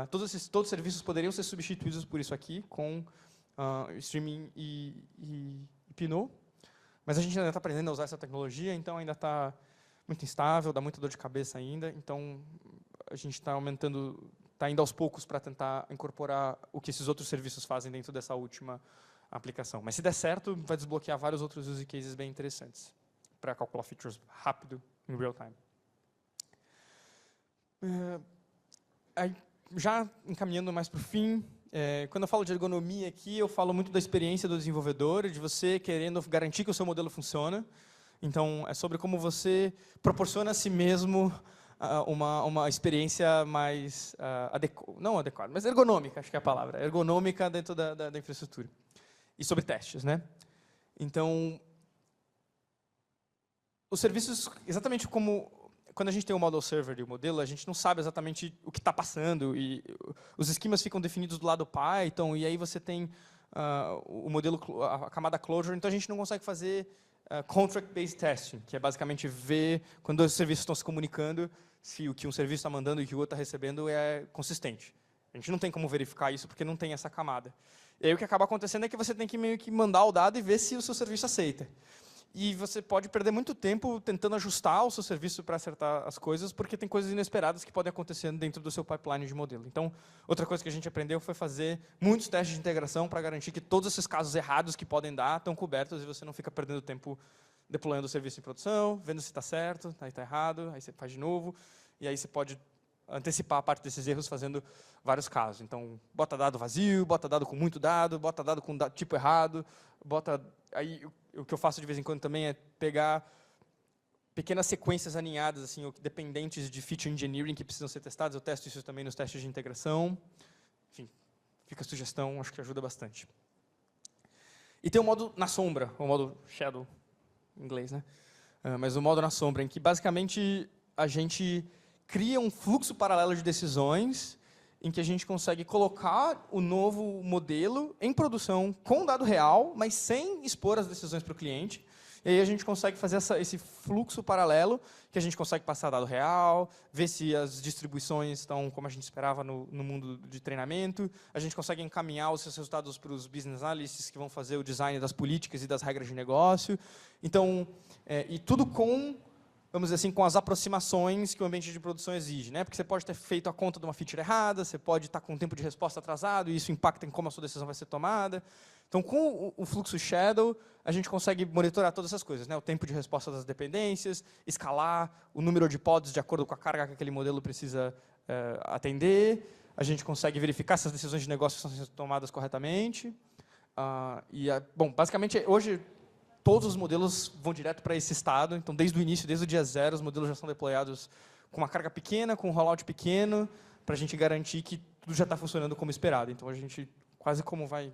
todos os serviços poderiam ser substituídos por isso aqui, com streaming e Pinot. Mas a gente ainda está aprendendo a usar essa tecnologia, então ainda está muito instável, dá muita dor de cabeça ainda. Então, a gente está indo aos poucos para tentar incorporar o que esses outros serviços fazem dentro dessa última aplicação. Mas se der certo, vai desbloquear vários outros use cases bem interessantes para calcular features rápido, em real time. Já encaminhando mais para o fim, quando eu falo de ergonomia aqui, eu falo muito da experiência do desenvolvedor, de você querendo garantir que o seu modelo funciona. Então, é sobre como você proporciona a si mesmo uma experiência mais não adequada, mas ergonômica, acho que é a palavra, ergonômica dentro da infraestrutura. E sobre testes, né? Então, os serviços, exatamente como quando a gente tem o model server e o modelo, a gente não sabe exatamente o que está passando e os esquemas ficam definidos do lado Python e aí você tem o modelo, a camada closure, então a gente não consegue fazer contract-based testing, que é basicamente ver quando os serviços estão se comunicando se o que um serviço está mandando e o que o outro está recebendo é consistente. A gente não tem como verificar isso porque não tem essa camada. E aí o que acaba acontecendo é que você tem que meio que mandar o dado e ver se o seu serviço aceita. E você pode perder muito tempo tentando ajustar o seu serviço para acertar as coisas, porque tem coisas inesperadas que podem acontecer dentro do seu pipeline de modelo. Então, outra coisa que a gente aprendeu foi fazer muitos testes de integração para garantir que todos esses casos errados que podem dar estão cobertos e você não fica perdendo tempo deployando o serviço em produção, vendo se está certo, aí está errado, aí você faz de novo, e aí você pode antecipar a parte desses erros fazendo vários casos. Então, bota dado vazio, bota dado com muito dado, bota dado com tipo errado, aí o que eu faço de vez em quando também é pegar pequenas sequências aninhadas, assim, dependentes de feature engineering que precisam ser testadas. Eu testo isso também nos testes de integração. Enfim, fica a sugestão, acho que ajuda bastante. E tem o modo na sombra, o modo shadow, em inglês, né? mas o modo na sombra, em que basicamente a gente cria um fluxo paralelo de decisões em que a gente consegue colocar o novo modelo em produção com dado real, mas sem expor as decisões para o cliente. E aí a gente consegue fazer esse fluxo paralelo, que a gente consegue passar dado real, ver se as distribuições estão como a gente esperava no mundo de treinamento, a gente consegue encaminhar os seus resultados para os business analysts que vão fazer o design das políticas e das regras de negócio. Então, e tudo com, vamos dizer assim, com as aproximações que o ambiente de produção exige, né? Porque você pode ter feito a conta de uma feature errada, você pode estar com um tempo de resposta atrasado, e isso impacta em como a sua decisão vai ser tomada. Então, com o fluxo Shadow, a gente consegue monitorar todas essas coisas, né? O tempo de resposta das dependências, escalar o número de pods de acordo com a carga que aquele modelo precisa atender. A gente consegue verificar se as decisões de negócio estão sendo tomadas corretamente. Bom, basicamente, hoje, todos os modelos vão direto para esse estado. Então, desde o início, desde o dia zero, os modelos já são deployados com uma carga pequena, com um rollout pequeno, para a gente garantir que tudo já está funcionando como esperado. Então, a gente quase como vai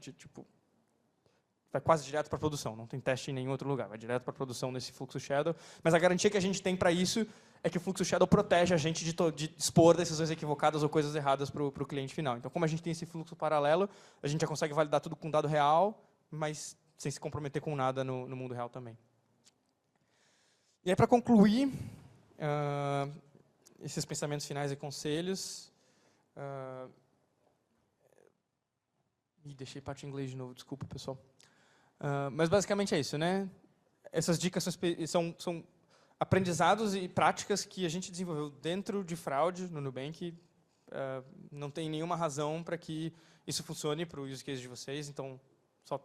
quase direto para a produção, não tem teste em nenhum outro lugar, vai direto para a produção nesse fluxo Shadow, mas a garantia que a gente tem para isso é que o fluxo Shadow protege a gente de expor decisões equivocadas ou coisas erradas para o cliente final. Então, como a gente tem esse fluxo paralelo, a gente já consegue validar tudo com dado real, mas sem se comprometer com nada no mundo real também. E aí, para concluir, esses pensamentos finais e conselhos, deixei parte em inglês de novo, desculpa, pessoal. Mas basicamente é isso, né? Essas dicas são aprendizados e práticas que a gente desenvolveu dentro de fraude no Nubank. Não tem nenhuma razão para que isso funcione para o use case de vocês, então só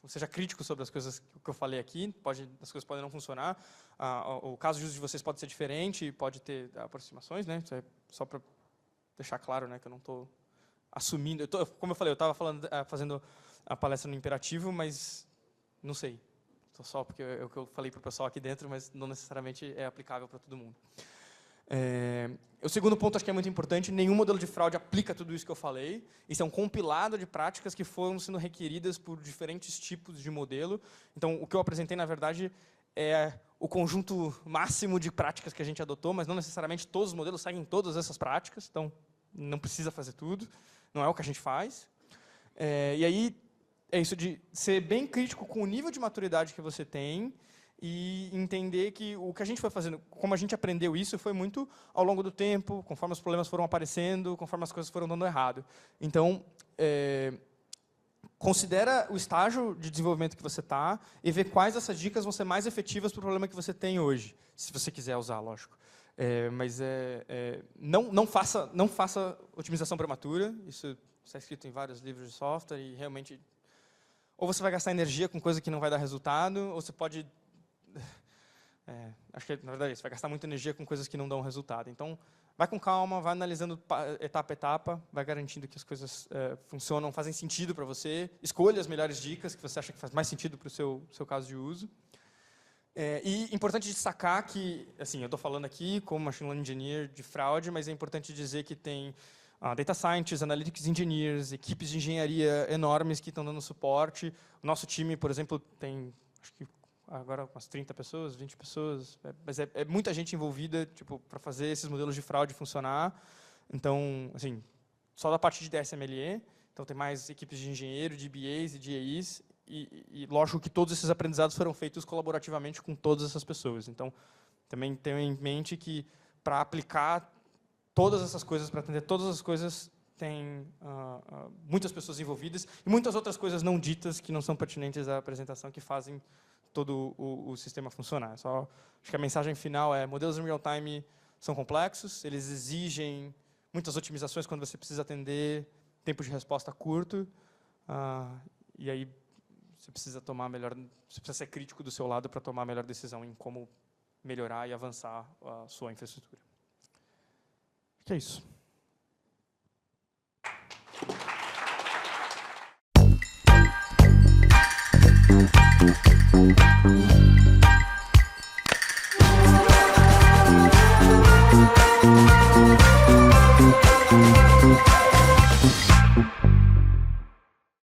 seja crítico sobre as coisas que eu falei aqui. As coisas podem não funcionar. O caso de uso de vocês pode ser diferente, pode ter aproximações, né? Isso é só para deixar claro, né, que eu não estou assumindo. Como eu falei, eu estava fazendo a palestra no imperativo, mas não sei. Só porque é o que eu falei para o pessoal aqui dentro, mas não necessariamente é aplicável para todo mundo. O segundo ponto, acho que é muito importante, nenhum modelo de fraude aplica tudo isso que eu falei. Isso é um compilado de práticas que foram sendo requeridas por diferentes tipos de modelo. Então, o que eu apresentei, na verdade, é o conjunto máximo de práticas que a gente adotou, mas não necessariamente todos os modelos seguem todas essas práticas, então não precisa fazer tudo, não é o que a gente faz. E aí, é isso de ser bem crítico com o nível de maturidade que você tem e entender que o que a gente foi fazendo, como a gente aprendeu isso, foi muito ao longo do tempo, conforme os problemas foram aparecendo, conforme as coisas foram dando errado. Então, considera o estágio de desenvolvimento que você está e vê quais dessas dicas vão ser mais efetivas para o problema que você tem hoje, se você quiser usar, lógico. Não faça otimização prematura, isso está escrito em vários livros de software e realmente ou você vai gastar energia com coisa que não vai dar resultado, ou você pode... acho que, na verdade, você vai gastar muita energia com coisas que não dão resultado. Então, vai com calma, vai analisando etapa a etapa, vai garantindo que as coisas funcionam, fazem sentido para você, escolha as melhores dicas que você acha que faz mais sentido para o seu caso de uso. E importante destacar que, assim, eu estou falando aqui como Machine Learning Engineer de fraude, mas é importante dizer que tem Data Scientists, Analytics Engineers, equipes de engenharia enormes que estão dando suporte. O nosso time, por exemplo, tem, acho que agora umas 30 pessoas, 20 pessoas, mas é muita gente envolvida para fazer esses modelos de fraude funcionar. Então, assim, só da parte de DSMLE, então tem mais equipes de engenheiro, de BAs e de AIs, e lógico que todos esses aprendizados foram feitos colaborativamente com todas essas pessoas. Então, também tenho em mente que, para aplicar todas essas coisas, para atender todas as coisas, tem muitas pessoas envolvidas e muitas outras coisas não ditas que não são pertinentes à apresentação que fazem todo o sistema funcionar. Acho que a mensagem final é: modelos em real time são complexos, eles exigem muitas otimizações quando você precisa atender tempo de resposta curto, e aí você precisa ser crítico do seu lado para tomar a melhor decisão em como melhorar e avançar a sua infraestrutura. Acho que é isso.